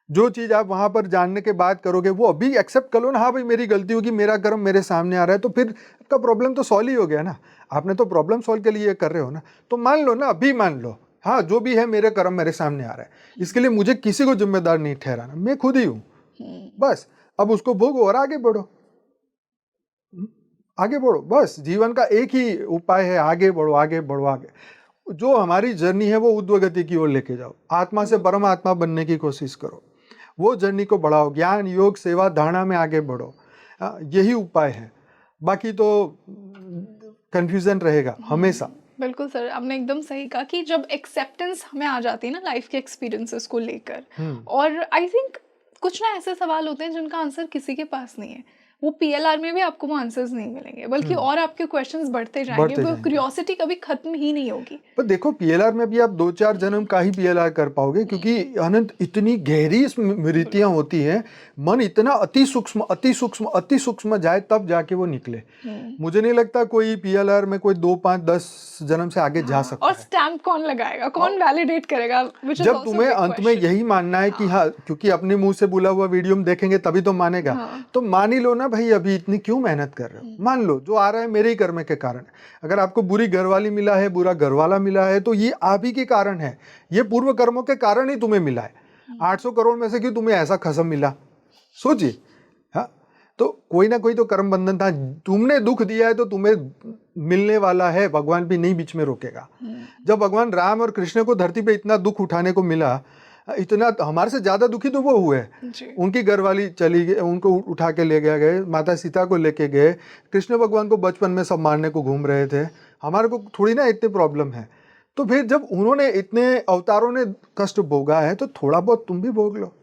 जो चीज़ आप वहाँ पर जानने के बाद करोगे, वो अभी एक्सेप्ट कर लो ना, हाँ भाई मेरी गलती होगी, मेरा कर्म मेरे सामने आ रहा है, तो फिर आपका प्रॉब्लम तो सॉल्व ही हो गया ना। आपने तो प्रॉब्लम सॉल्व के लिए कर रहे हो ना, तो मान लो ना, अभी मान लो, हाँ जो भी है मेरे कर्म मेरे सामने आ रहा है, इसके लिए मुझे किसी को जिम्मेदार नहीं ठहराना, मैं खुद ही हूँ। बस अब उसको भोगो और आगे बढ़ो। आगे बढ़ो, बस जीवन का एक ही उपाय है, आगे बढ़ो, आगे बढ़ो, आगे। जो हमारी जर्नी है वो ऊर्ध्वगति की ओर लेके जाओ, आत्मा से परमात्मा बनने की कोशिश करो, वो जर्नी को बढ़ाओ, ज्ञान योग सेवा धारणा में आगे बढ़ो। यही उपाय है, बाकी तो कंफ्यूजन रहेगा हमेशा। बिल्कुल सर, आपने एकदम सही कहा कि जब एक्सेप्टेंस हमें आ जाती है ना लाइफ के एक्सपीरियंसेस को लेकर, और आई थिंक कुछ ना ऐसे सवाल होते हैं जिनका आंसर किसी के पास नहीं है, वो पीएलआर में भी आपको वो आंसर्स नहीं मिलेंगे, बल्कि और आपके क्वेश्चंस बढ़ते जाएंगे, वो क्यूरियोसिटी कभी खत्म ही नहीं होगी। पर देखो, पीएलआर में भी आप 2-4 जन्म का ही पीएलआर कर पाओगे, क्योंकि अनंत इतनी गहरी स्मृतियां होती हैं, मन इतना अति सूक्ष्म अति सूक्ष्म अति सूक्ष्म जाए तब जाके वो निकले। मुझे नहीं लगता कोई पीएलआर में कोई 2, 5, 10 जन्म से आगे जा सकता और है। स्टैम्प कौन लगाएगा, कौन वैलिडेट करेगा? जब तुम्हें अंत में यही मानना है कि हाँ, क्योंकि अपने मुंह से बोला हुआ वीडियो में देखेंगे तभी तो मानेगा, तो मान ही लो ना भाई, अभी इतनी क्यों मेहनत कर रहे हो, मान लो जो आ रहा है मेरे ही कर्म के कारण। अगर आपको बुरी घरवाली मिला है, बुरा घरवाला मिला है, तो ये आप ही के कारण है, ये पूर्व कर्मों के कारण ही तुम्हें मिला है। 800 करोड़ में से क्यों तुम्हें ऐसा खसम मिला, सोचिए। हाँ, तो कोई ना कोई तो कर्म बंधन था, तुमने दुख दिया है तो तुम्हें मिलने वाला है, भगवान भी नहीं बीच में रोकेगा। जब भगवान राम और कृष्ण को धरती पे इतना दुख उठाने को मिला, इतना हमारे से ज्यादा दुखी तो वो हुए। उनकी घरवाली चली गई, उनको उठा के ले गए, माता सीता को लेके गए, कृष्ण भगवान को बचपन में सब मारने को घूम रहे थे, हमारे को थोड़ी ना इतनी प्रॉब्लम है। तो फिर जब उन्होंने इतने अवतारों ने कष्ट भोगा है, तो थोड़ा बहुत तुम भी भोग लो।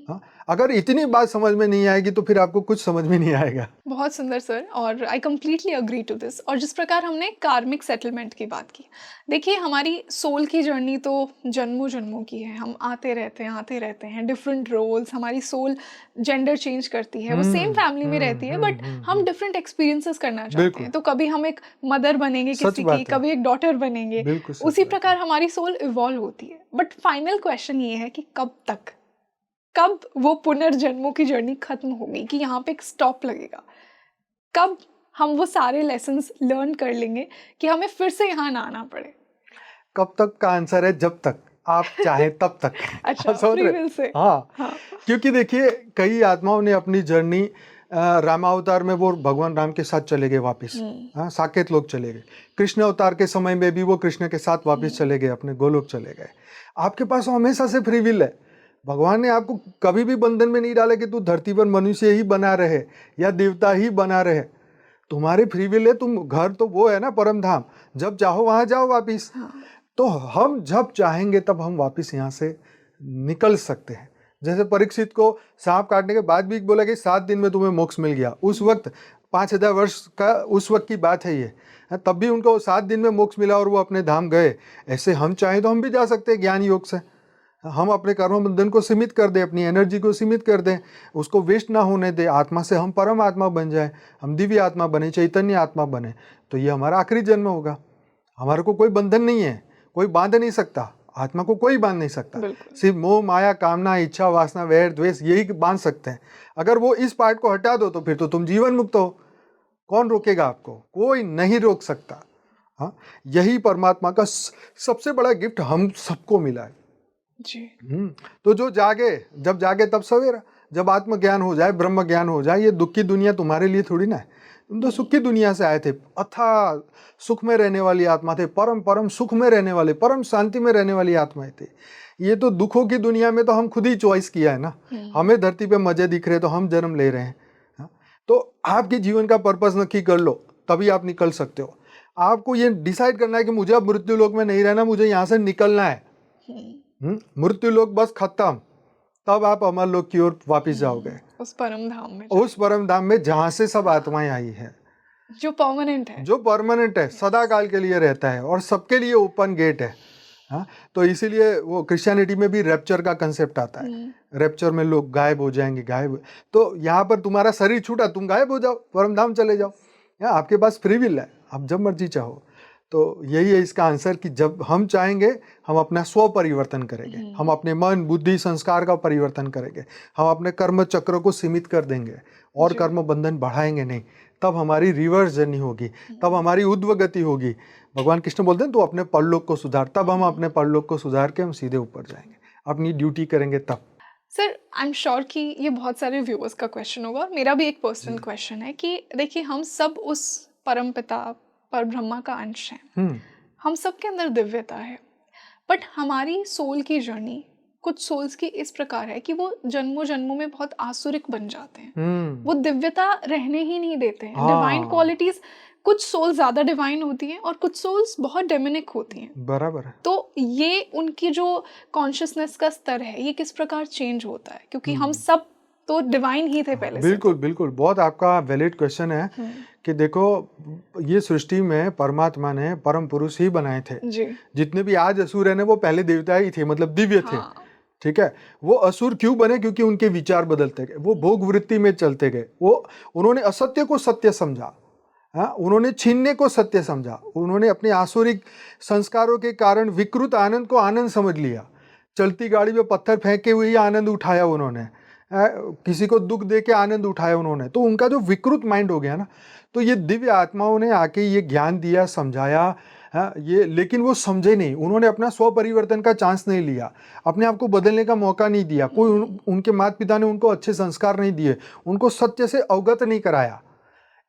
हाँ, अगर इतनी बात समझ में नहीं आएगी तो फिर आपको कुछ समझ में नहीं आएगा। बहुत सुंदर सर, और I completely agree to this. और जिस प्रकार हमने कार्मिक सेटलमेंट की बात की, देखिए हमारी सोल की जर्नी तो जन्मों जन्मों की है, हम आते रहते हैं डिफरेंट रोल्स, हमारी सोल जेंडर चेंज करती है, वो सेम फैमिली में रहती है, बट हम डिफरेंट एक्सपीरियंसेस करना चाहते हैं। तो कभी हम एक मदर बनेंगे किसी की, कभी एक डॉटर बनेंगे, उसी प्रकार हमारी सोल इवॉल्व होती है। बट फाइनल क्वेश्चन ये है कि कब वो पुनर्जन्मों की जर्नी खत्म होगी, कि यहाँ पे एक स्टॉप लगेगा, कब हम वो सारे लेसन्स लर्न कर लेंगे कि हमें फिर से यहाँ ना आना पड़े? कब तक का आंसर है जब तक। आप चाहे तब तक। अच्छा, आप समझ फ्री रहे? Will say. हाँ, हाँ। क्योंकि देखिए कई आत्माओं ने अपनी जर्नी रामावतार में वो भगवान राम के साथ चले गए वापस। हाँ, साकेत लोग चले गए। कृष्ण अवतार के समय में भी वो कृष्ण के साथ वापस चले गए, अपने गोलोक चले गए। आपके पास हमेशा से फ्री विल है। भगवान ने आपको कभी भी बंधन में नहीं डाला कि तू धरती पर मनुष्य ही बना रहे या देवता ही बना रहे। तुम्हारी फ्री विल है। तुम घर तो वो है ना परम धाम, जब चाहो वहां जाओ वापिस। तो हम जब चाहेंगे तब हम वापिस यहाँ से निकल सकते हैं। जैसे परीक्षित को सांप काटने के बाद भी बोला कि 7 दिन में तुम्हें मोक्ष मिल गया। उस वक्त 5000 वर्ष का उस वक्त की बात है ये, तब भी उनको 7 दिन में मोक्ष मिला और वो अपने धाम गए। ऐसे हम चाहें तो हम भी जा सकते हैं ज्ञान योग से। हम अपने कर्म बंधन को सीमित कर दें, अपनी एनर्जी को सीमित कर दें, उसको वेस्ट ना होने दें। आत्मा से हम परम आत्मा बन जाए, हम दिव्य आत्मा बने, चैतन्य आत्मा बने। तो ये हमारा आखिरी जन्म होगा। हमारे को कोई बंधन नहीं है, कोई बांध नहीं सकता। आत्मा को कोई बांध नहीं सकता। सिर्फ मोह माया कामना इच्छा वासना वैर द्वेष यही बांध सकते हैं। अगर वो इस पार्ट को हटा दो तो फिर तो तुम जीवन मुक्त हो। कौन रोकेगा आपको? कोई नहीं रोक सकता। हाँ, यही परमात्मा का सबसे बड़ा गिफ्ट हम सबको मिला है जी। तो जो जागे, जब जागे तब सवेरा। जब आत्मज्ञान हो जाए, ब्रह्म ज्ञान हो जाए, ये दुख की दुनिया तुम्हारे लिए थोड़ी ना है। तुम तो सुख की दुनिया से आए थे। अथाह सुख में रहने वाली आत्मा थे, परम परम सुख में रहने वाले, परम शांति में रहने वाली आत्माएं थे। ये तो दुखों की दुनिया में तो हम खुद ही चॉइस किया है ना। हमें धरती पे मजे दिख रहे तो हम जन्म ले रहे हैं। तो आपके जीवन का पर्पस नक्की कर लो, तभी आप निकल सकते हो। आपको ये डिसाइड करना है कि मुझे अब मृत्यु लोक में नहीं रहना, मुझे यहाँ से निकलना है। मृत्यु लोक बस खत्म, तब आप अमर लोक की ओर वापिस जाओगे, उस परम धाम में, उस परम धाम में जहां से सब आत्माएं आई है, जो परमानेंट है, जो परमानेंट है, सदा काल के लिए रहता है और सबके लिए ओपन गेट है। हाँ, तो इसीलिए वो क्रिश्चियनिटी में भी रैप्चर का कंसेप्ट आता है। रैप्चर में लोग गायब हो जाएंगे, गायब। तो यहाँ पर तुम्हारा शरीर छूटा, तुम गायब हो जाओ, परम धाम चले जाओ। यहाँ आपके पास फ्री विल है, आप जब मर्जी चाहो। तो यही है इसका आंसर कि जब हम चाहेंगे हम अपना स्व परिवर्तन करेंगे, हम अपने मन बुद्धि संस्कार का परिवर्तन करेंगे, हम अपने कर्म चक्र को सीमित कर देंगे और कर्म बंधन बढ़ाएंगे नहीं। तब हमारी रिवर्स जर्नी होगी, तब हमारी ऊर्ध्व गति होगी। भगवान कृष्ण बोलते हैं तो अपने परलोक को सुधार, तब हम अपने परलोक को सुधार के हम सीधे ऊपर जाएंगे, अपनी ड्यूटी करेंगे तब। सर, आई एम श्योर कि ये बहुत सारे व्यूअर्स का क्वेश्चन होगा और मेरा भी एक पर्सनल क्वेश्चन है कि देखिए हम सब उस परम पिता पर ब्रह्मा का अंश हैं। हम सब के अंदर दिव्यता है, बट हमारी सोल की जर्नी कुछ सोल्स की इस प्रकार है कि वो जन्मों जन्मों में बहुत आसुरिक बन जाते हैं। वो दिव्यता रहने ही नहीं देते हैं। डिवाइन क्वालिटीज, कुछ सोल ज्यादा डिवाइन होती हैं और कुछ सोल्स बहुत डेमोनिक होती हैं। बराबर है। तो ये उनकी जो कॉन्शियसनेस का स्तर है ये किस प्रकार चेंज होता है, क्योंकि हम सब तो डिवाइन ही थे पहले से। बिल्कुल बिल्कुल, बहुत आपका वैलिड क्वेश्चन है कि देखो ये सृष्टि में परमात्मा ने परम पुरुष ही बनाए थे जी। जितने भी आज असुर है ना वो पहले देवता ही थे, मतलब दिव्य थे। ठीक है, वो असुर क्यों बने? क्योंकि उनके विचार बदलते गए, वो भोग वृत्ति में चलते गए, उन्होंने असत्य को सत्य समझा। हाँ, उन्होंने छीनने को सत्य समझा, उन्होंने अपने आसुरिक संस्कारों के कारण विकृत आनंद को आनंद समझ लिया। चलती गाड़ी में पत्थर फेंके हुए ही आनंद उठाया उन्होंने, किसी को दुख दे के आनंद उठाया उन्होंने। तो उनका जो विकृत माइंड हो गया ना, तो ये दिव्य आत्माओं ने आके ये ज्ञान दिया, समझाया ये, लेकिन वो समझे नहीं। उन्होंने अपना स्व परिवर्तन का चांस नहीं लिया, अपने आप को बदलने का मौका नहीं दिया। कोई उनके माता पिता ने उनको अच्छे संस्कार नहीं दिए, उनको सत्य से अवगत नहीं कराया।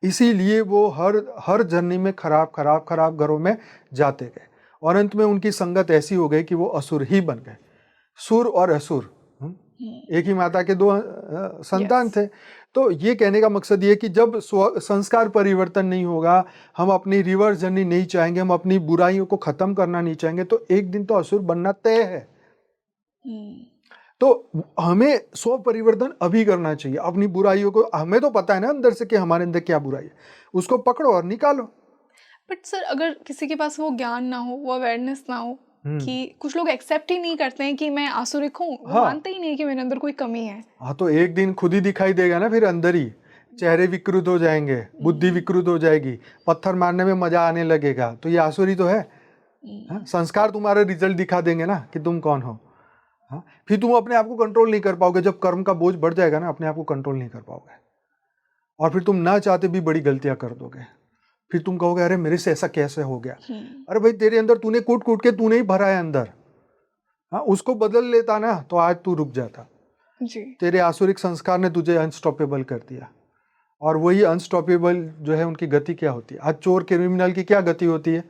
इसीलिए वो हर जर्नी में खराब घरों में जाते गए और अंत में उनकी संगत ऐसी हो गई कि वो असुर ही बन गए। सुर और असुर एक ही माता के दो संतान थे। तो ये कहने का मकसद ये कि जब संस्कार परिवर्तन नहीं होगा, हम अपनी रिवर्स जर्नी नहीं चाहेंगे, हम अपनी बुराइयों को खत्म करना नहीं चाहेंगे, तो एक दिन तो असुर बनना तय है। तो हमें स्व परिवर्तन अभी करना चाहिए। अपनी बुराइयों को, हमें तो पता है ना अंदर से कि हमारे अंदर क्या बुराई है, उसको पकड़ो और निकालो। बट सर, अगर किसी के पास वो ज्ञान ना हो, वो अवेयरनेस ना हो, कि कुछ लोग एक्सेप्ट ही नहीं करते हैं कि मैं आसुरिक हूँ, वो मानते ही नहीं कि मेरे अंदर कोई कमी है। हाँ, तो एक दिन खुद ही दिखाई देगा ना, फिर अंदर ही चेहरे विकृत हो जाएंगे, बुद्धि विकृत हो जाएगी, पत्थर मारने में मजा आने लगेगा। तो ये आसुरी तो है। संस्कार तुम्हारे रिजल्ट दिखा देंगे ना कि तुम कौन हो। हाँ, फिर तुम अपने आप को कंट्रोल नहीं कर पाओगे। जब कर्म का बोझ बढ़ जाएगा ना, अपने आप को कंट्रोल नहीं कर पाओगे और फिर तुम ना चाहते भी बड़ी गलतियां कर दोगे। फिर तुम कहोगे अरे मेरे से ऐसा कैसे हो गया। अरे भाई, तेरे अंदर तूने कूट कूट के तूने ही भरा है अंदर। हाँ, उसको बदल लेता ना तो आज तू रुक जाता। जी। तेरे आसुरिक संस्कार ने तुझे अनस्टॉपेबल कर दिया। और वही अनस्टॉपेबल जो है उनकी गति क्या होती है? आज चोर क्रिमिनल की क्या गति होती है?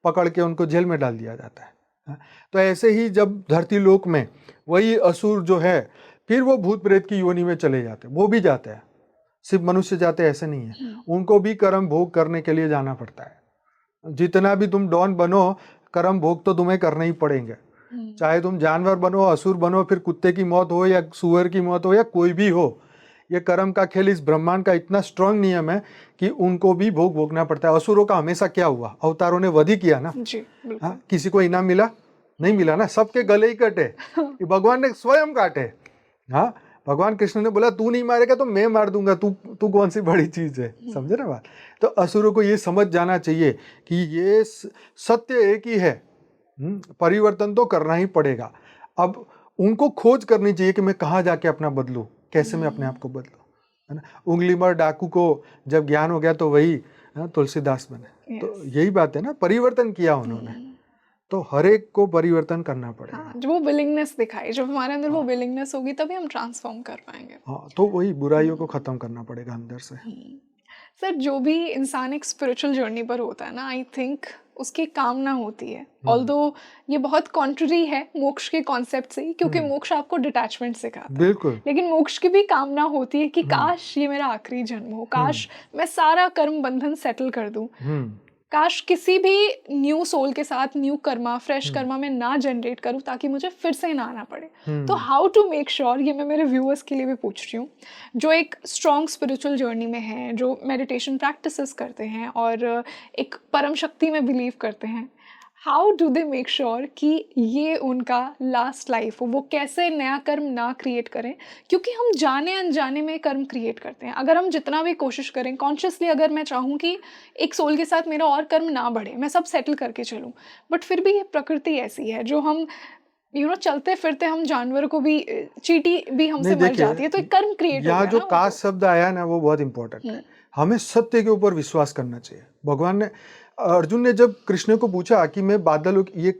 पकड़ के उनको जेल में डाल दिया जाता है। हाँ, तो ऐसे ही जब धरती लोक में वही असुर जो है फिर वो भूत प्रेत की योनि में चले जाते हैं, वो भी जाते हैं, सिर्फ मनुष्य जाते हैं ऐसे नहीं है, उनको भी कर्म भोग करने के लिए जाना पड़ता है। जितना भी तुम डॉन बनो, कर्म भोग तो तुम्हें करने ही पड़ेंगे। चाहे तुम जानवर बनो, असुर बनो, फिर कुत्ते की मौत हो या सुअर की मौत हो या कोई भी हो, ये कर्म का खेल इस ब्रह्मांड का इतना स्ट्रांग नियम है कि उनको भी भोग भोगना पड़ता है। असुरों का हमेशा क्या हुआ? अवतारों ने वध ही किया ना। जी, बिल्कुल। हाँ, किसी को इनाम मिला? नहीं मिला ना, सबके गले ही कटे। ये भगवान ने स्वयं काटे। हाँ, भगवान कृष्ण ने बोला तू नहीं मारेगा तो मैं मार दूंगा, तू कौन सी बड़ी चीज है? समझे ना बात? तो असुरों को ये समझ जाना चाहिए कि ये सत्य एक ही है, परिवर्तन तो करना ही पड़ेगा। अब उनको खोज करनी चाहिए कि मैं कहाँ जाके अपना बदलूं, कैसे मैं अपने आप को बदलूं, है ना। उंगली मार डाकू को जब ज्ञान हो गया तो वही तुलसीदास बने। तो यही बात है ना, परिवर्तन किया उन्होंने। तो हर एक को परिवर्तन करना पड़ेगा। हाँ, जो वो विलिंगनेस दिखाई, जब हमारे अंदर वो विलिंगनेस होगी तभी हम ट्रांसफॉर्म कर पाएंगे। हाँ, तो वही बुराइयों को खत्म करना पड़ेगा अंदर से। सर, जो भी इंसान एक स्पिरिचुअल जर्नी पर होता है ना, आई थिंक उसकी कामना होती है। ऑल्दो ये बहुत कॉन्ट्ररी है मोक्ष के कॉन्सेप्ट से, क्योंकि मोक्ष आपको डिटैचमेंट सिखाता है। बिल्कुल। लेकिन मोक्ष की भी कामना होती है कि काश ये मेरा आखिरी जन्म हो, काश मैं सारा कर्म बंधन सेटल कर दूं, काश किसी भी न्यू सोल के साथ न्यू कर्मा, फ्रेश कर्मा में ना जनरेट करूं, ताकि मुझे फिर से ना आना पड़े। तो हाउ टू मेक श्योर, ये मैं मेरे व्यूअर्स के लिए भी पूछ रही हूँ जो एक स्ट्रॉन्ग स्पिरिचुअल जर्नी में हैं, जो मेडिटेशन प्रैक्टिसेस करते हैं और एक परम शक्ति में बिलीव करते हैं, how do they make sure कि ये उनका लास्ट लाइफ हो? वो कैसे नया कर्म ना क्रिएट करें? क्योंकि हम जाने अनजाने में कर्म क्रिएट करते हैं। अगर हम जितना भी कोशिश करें कॉन्शियसली, अगर मैं चाहूँ कि एक सोल के साथ मेरा और कर्म ना बढ़े, मैं सब सेटल करके चलूँ, बट फिर भी ये प्रकृति ऐसी है जो हम चलते फिरते हम जानवर को भी, चींटी भी हमसे मर जाती है, तो एक कर्म क्रिएट हो गया यहाँ जो ना। कास्ट शब्द आया ना वो बहुत इंपॉर्टेंट है। हमें सत्य के ऊपर विश्वास करना चाहिए। भगवान ने, अर्जुन ने जब कृष्ण को पूछा कि मैं बादलों ये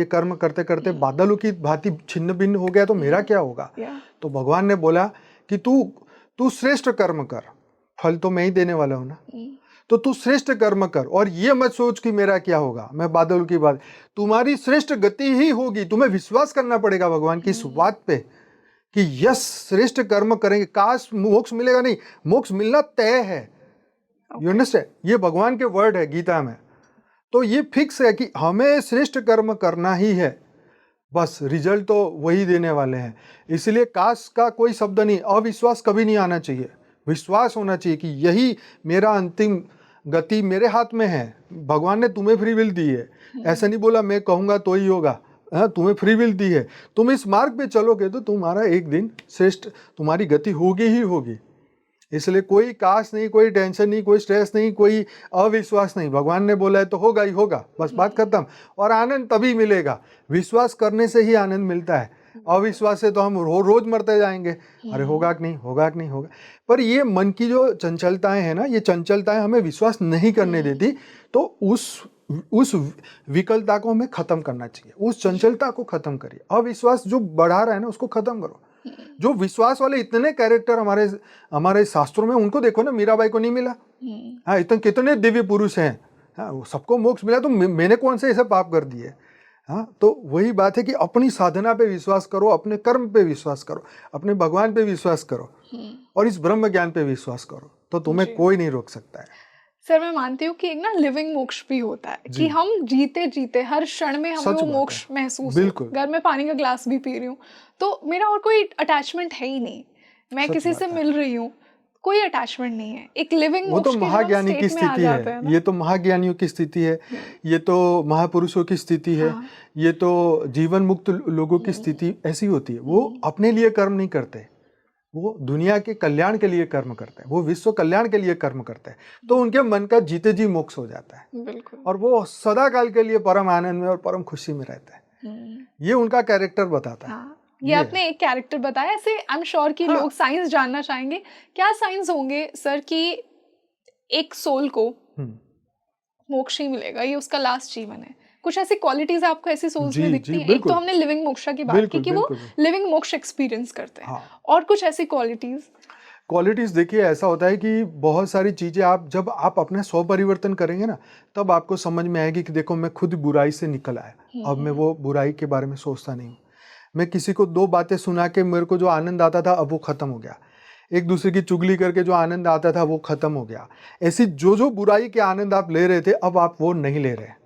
कर्म करते करते बादलों की भांति छिन्न भिन्न हो गया तो मेरा क्या होगा? तो भगवान ने बोला कि तू श्रेष्ठ कर्म कर, फल तो मैं ही देने वाला हूं ना। तो तू श्रेष्ठ कर्म कर और ये मत सोच कि मेरा क्या होगा, मैं बादलों की बात, तुम्हारी श्रेष्ठ गति ही होगी। तुम्हें विश्वास करना पड़ेगा भगवान की इस बात पे कि यस, श्रेष्ठ कर्म करेंगे, काश मोक्ष मिलेगा, नहीं, मोक्ष मिलना तय है। You understand? ये भगवान के वर्ड है गीता में। तो ये फिक्स है कि हमें श्रेष्ठ कर्म करना ही है, बस रिजल्ट तो वही देने वाले हैं। इसलिए काश का कोई शब्द नहीं, अविश्वास कभी नहीं आना चाहिए। विश्वास होना चाहिए कि यही मेरा अंतिम गति मेरे हाथ में है। भगवान ने तुम्हें फ्री विल दी है, ऐसा नहीं बोला मैं कहूँगा तो ही होगा। हाँ, तुम्हें फ्री विल दी है, तुम इस मार्ग पे चलोगे तो तुम्हारा एक दिन श्रेष्ठ तुम्हारी गति होगी ही होगी। इसलिए कोई काश नहीं, कोई टेंशन नहीं, कोई स्ट्रेस नहीं, कोई अविश्वास नहीं। भगवान ने बोला है तो होगा ही होगा, बस बात खत्म। और आनंद तभी मिलेगा, विश्वास करने से ही आनंद मिलता है। अविश्वास से तो हम रोज मरते जाएंगे, अरे होगा कि नहीं, होगा कि नहीं होगा। पर ये मन की जो चंचलताएं हैं ना, ये चंचलताएं हमें विश्वास नहीं करने देती। तो उस विकलता को हमें खत्म करना चाहिए, उस चंचलता को खत्म करिए। अविश्वास जो बढ़ा रहा है ना उसको खत्म करो। जो विश्वास वाले इतने कैरेक्टर हमारे शास्त्रों में, उनको देखो ना, मीराबाई को नहीं मिला। हाँ, इतने कितने दिव्य पुरुष हैं, हाँ, सबको मोक्ष मिला, तो मैंने कौन से ऐसे पाप कर दिए? हाँ, तो वही बात है कि अपनी साधना पे विश्वास करो, अपने कर्म पे विश्वास करो, अपने भगवान पे विश्वास करो और इस ब्रह्म ज्ञान पे विश्वास करो, तो तुम्हें कोई नहीं रोक सकता है। सर, मैं मानती हूँ कि एक ना लिविंग मोक्ष भी होता है कि हम जीते जीते हर क्षण में हमें वो मोक्ष महसूस हो। घर में पानी का ग्लास भी पी रही हूँ तो मेरा और कोई अटैचमेंट है ही नहीं, मैं किसी से मिल रही हूँ, कोई अटैचमेंट नहीं है। एक लिविंग मोक्ष वो तो महाज्ञानी की स्थिति है, ये तो महाज्ञानियों की स्थिति है, ये तो महापुरुषों की स्थिति है, ये तो जीवन मुक्त लोगों की स्थिति ऐसी होती है। वो अपने लिए कर्म नहीं करते, वो दुनिया के कल्याण के लिए कर्म करते हैं, वो विश्व कल्याण के लिए कर्म करते हैं। तो उनके मन का जीते जी मोक्ष हो जाता है। बिल्कुल। और वो सदा काल के लिए परम आनंद में और परम खुशी में रहता है। ये उनका कैरेक्टर बताता है। हाँ, ये आपने एक कैरेक्टर बताया। ऐसे आई एम श्योर कि लोग साइंस जानना चाहेंगे। क्या साइंस होंगे सर कि एक सोल को मोक्ष ही मिलेगा, ये उसका लास्ट जीवन है, कुछ ऐसी क्वालिटीज आपको ऐसी सोल्स जी में जी दिखती हैं? एक तो बिल्कुल हमने लिविंग मोक्षा की बात की बिल्कुल कि वो बिल्कुल। लिविंग मोक्ष एक्सपीरियंस करते हैं, हाँ, और कुछ ऐसी क्वालिटीज? क्वालिटीज़ देखिए ऐसा होता है कि बहुत सारी चीज़ें आप जब आप अपना स्व परिवर्तन करेंगे ना, तब आपको समझ में आएगी कि देखो मैं खुद बुराई से निकल आया, अब मैं वो बुराई के बारे में सोचता नहीं हूँ। मैं किसी को 2 बातें सुना के मेरे को जो आनंद आता था अब वो ख़त्म हो गया। एक दूसरे की चुगली करके जो आनंद आता था वो ख़त्म हो गया। ऐसी जो बुराई के आनंद आप ले रहे थे अब आप वो नहीं ले रहे हैं।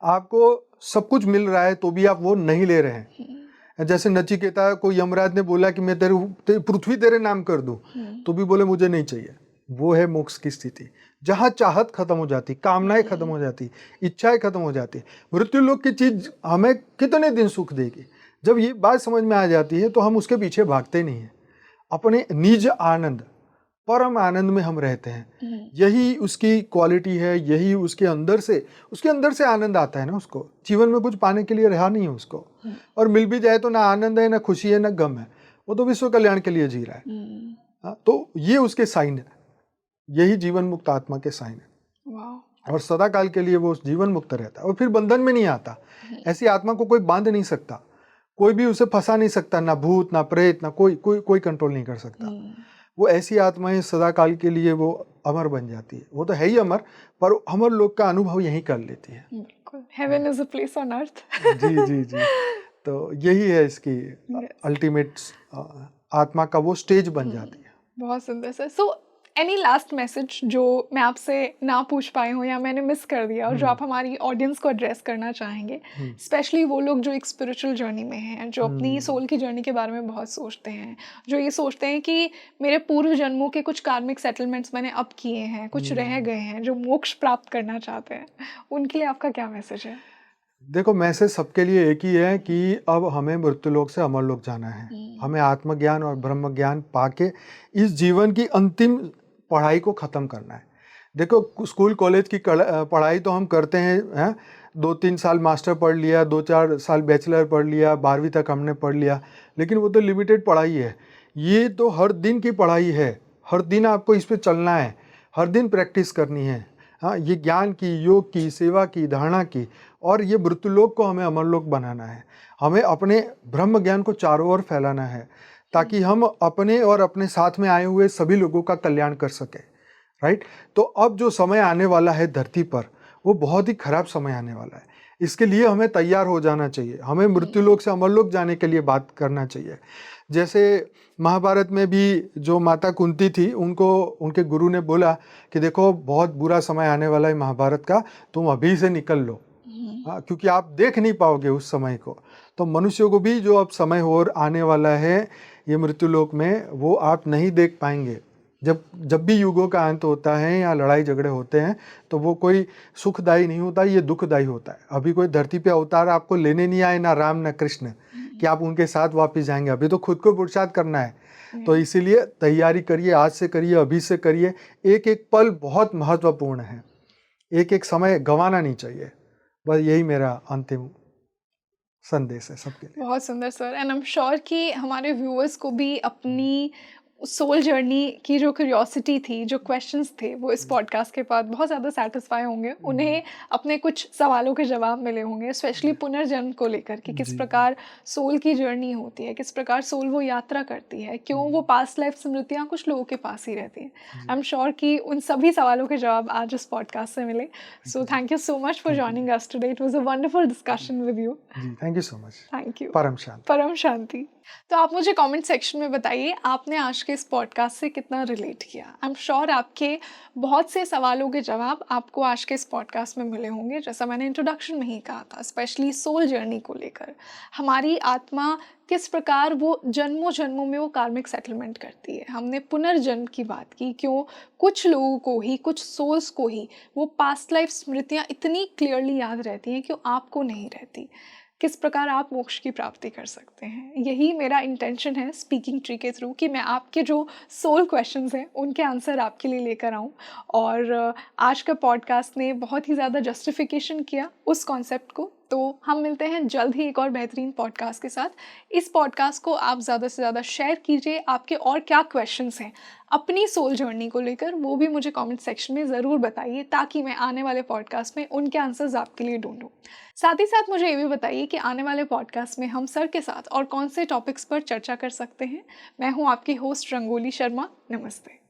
आपको सब कुछ मिल रहा है तो भी आप वो नहीं ले रहे हैं। जैसे नचिकेता को यमराज ने बोला कि मैं पृथ्वी तेरे नाम कर दूं, तो भी बोले मुझे नहीं चाहिए। वो है मोक्ष की स्थिति, जहाँ चाहत खत्म हो जाती, कामनाएं खत्म हो जाती, इच्छाएं खत्म हो जाती। मृत्यु लोक की चीज हमें कितने दिन सुख देगी, जब ये बात समझ में आ जाती है तो हम उसके पीछे भागते नहीं हैं। अपने निज आनंद, परम आनंद में हम रहते हैं। यही उसकी क्वालिटी है, यही उसके अंदर से आनंद आता है ना। उसको जीवन में कुछ पाने के लिए रहा नहीं है उसको, और मिल भी जाए तो ना आनंद है, ना खुशी है, ना गम है। वो तो विश्व कल्याण के लिए जी रहा है। हाँ, तो ये उसके साइन है, यही जीवन मुक्त आत्मा के साइन है। वाह। और सदा काल के लिए वो जीवन मुक्त रहता है और फिर बंधन में नहीं आता। ऐसी आत्मा को कोई बांध नहीं सकता, कोई भी उसे फंसा नहीं सकता, ना भूत, ना प्रेत, ना कोई कंट्रोल नहीं कर सकता। वो ऐसी आत्माएं सदा काल के लिए वो अमर बन जाती है। वो तो है ही अमर, पर अमर लोक का अनुभव यही कर लेती है। बिल्कुल, heaven is a place on earth. जी जी जी। तो यही है इसकी अल्टीमेट आत्मा का वो स्टेज बन जाती है। बहुत सुंदर sir. So any last message जो मैं आपसे ना पूछ पाई हूँ या मैंने मिस कर दिया, और जो आप हमारी ऑडियंस को एड्रेस करना चाहेंगे, स्पेशली वो लोग जो एक स्पिरिचुअल जर्नी में हैं, जो अपनी सोल की जर्नी के बारे में बहुत सोचते हैं, जो ये सोचते हैं कि मेरे पूर्व जन्मों के कुछ कार्मिक सेटलमेंट्स मैंने अब किए हैं, कुछ रह गए हैं, जो मोक्ष प्राप्त करना चाहते हैं, उनके लिए आपका क्या मैसेज है? देखो, मैसेज सबके लिए एक ही है कि अब हमें मृत्युलोक से अमरलोक जाना है। हमें आत्मज्ञान और ब्रह्म ज्ञान पाके इस जीवन की अंतिम पढ़ाई को ख़त्म करना है। देखो, स्कूल कॉलेज की पढ़ाई तो हम करते हैं, 2-3 साल मास्टर पढ़ लिया, 2-4 साल बैचलर पढ़ लिया, 12वीं तक हमने पढ़ लिया, लेकिन वो तो लिमिटेड पढ़ाई है। ये तो हर दिन की पढ़ाई है, हर दिन आपको इस पर चलना है, हर दिन प्रैक्टिस करनी है। हाँ, ये ज्ञान की, योग की, सेवा की, धारणा की, और ये मृत्युलोक को हमें अमरलोक बनाना है। हमें अपने ब्रह्म ज्ञान को चारों ओर फैलाना है, ताकि हम अपने और अपने साथ में आए हुए सभी लोगों का कल्याण कर सके। राइट। तो अब जो समय आने वाला है धरती पर, वो बहुत ही खराब समय आने वाला है। इसके लिए हमें तैयार हो जाना चाहिए। हमें मृत्युलोक से अमरलोक जाने के लिए बात करना चाहिए। जैसे महाभारत में भी जो माता कुंती थी, उनको उनके गुरु ने बोला कि देखो, बहुत बुरा समय आने वाला है महाभारत का, तुम अभी से निकल लो। हाँ, क्योंकि आप देख नहीं पाओगे उस समय को। तो मनुष्यों को भी जो अब समय और आने वाला है ये मृत्युलोक में, वो आप नहीं देख पाएंगे। जब भी युगों का अंत होता है या लड़ाई झगड़े होते हैं, तो वो कोई सुखदायी नहीं होता, ये दुखदायी होता है। अभी कोई धरती पे अवतार आपको लेने नहीं आए, ना राम ना कृष्ण, कि आप उनके साथ वापस जाएंगे। अभी तो खुद को पुरुषार्थ करना है। तो इसीलिए तैयारी करिए, आज से करिए, अभी से करिए। एक एक पल बहुत महत्वपूर्ण है, एक एक समय गंवाना नहीं चाहिए। बस यही मेरा अंतिम संदेश है सबके लिए। बहुत सुंदर sir. And I am sure कि हमारे व्यूअर्स को भी अपनी सोल जर्नी की जो क्यूरियोसिटी थी, जो क्वेश्चंस थे, वो इस पॉडकास्ट के बाद बहुत ज़्यादा सेटिस्फाई होंगे। उन्हें अपने कुछ सवालों के जवाब मिले होंगे, स्पेशली पुनर्जन्म को लेकर कि किस प्रकार सोल की जर्नी होती है, किस प्रकार सोल वो यात्रा करती है, क्यों वो पास्ट लाइफ स्मृतियाँ कुछ लोगों के पास ही रहती हैं। आई एम श्योर कि उन सभी सवालों के जवाब आज इस पॉडकास्ट से मिले। So thank you so much for joining us today. It was a wonderful discussion with you. जी, thank you so much. Thank you. परम शांति। परम शांति। तो आप मुझे कमेंट सेक्शन में बताइए, आपने आज के इस पॉडकास्ट से कितना रिलेट किया। आई एम श्योर आपके बहुत से सवालों के जवाब आपको आज के इस पॉडकास्ट में मिले होंगे। जैसा मैंने इंट्रोडक्शन में ही कहा था, स्पेशली सोल जर्नी को लेकर, हमारी आत्मा किस प्रकार वो जन्मों जन्मों में वो कार्मिक सेटलमेंट करती है। हमने पुनर्जन्म की बात की, क्यों कुछ लोगों को ही, कुछ सोल्स को ही वो पास्ट लाइफ स्मृतियाँ इतनी क्लियरली याद रहती हैं, क्यों आपको नहीं रहती। किस प्रकार आप मोक्ष की प्राप्ति कर सकते हैं। यही मेरा इंटेंशन है स्पीकिंग ट्री के थ्रू, कि मैं आपके जो सोल क्वेश्चंस हैं उनके आंसर आपके लिए लेकर आऊँ। और आज का पॉडकास्ट ने बहुत ही ज़्यादा जस्टिफिकेशन किया उस कॉन्सेप्ट को। तो हम मिलते हैं जल्द ही एक और बेहतरीन पॉडकास्ट के साथ। इस पॉडकास्ट को आप ज़्यादा से ज़्यादा शेयर कीजिए। आपके और क्या क्वेश्चंस हैं अपनी सोल जर्नी को लेकर, वो भी मुझे कमेंट सेक्शन में ज़रूर बताइए, ताकि मैं आने वाले पॉडकास्ट में उनके आंसर्स आपके लिए ढूंढूं। साथ ही साथ मुझे ये भी बताइए कि आने वाले पॉडकास्ट में हम सर के साथ और कौन से टॉपिक्स पर चर्चा कर सकते हैं। मैं हूँ आपकी होस्ट रंगोली शर्मा। नमस्ते।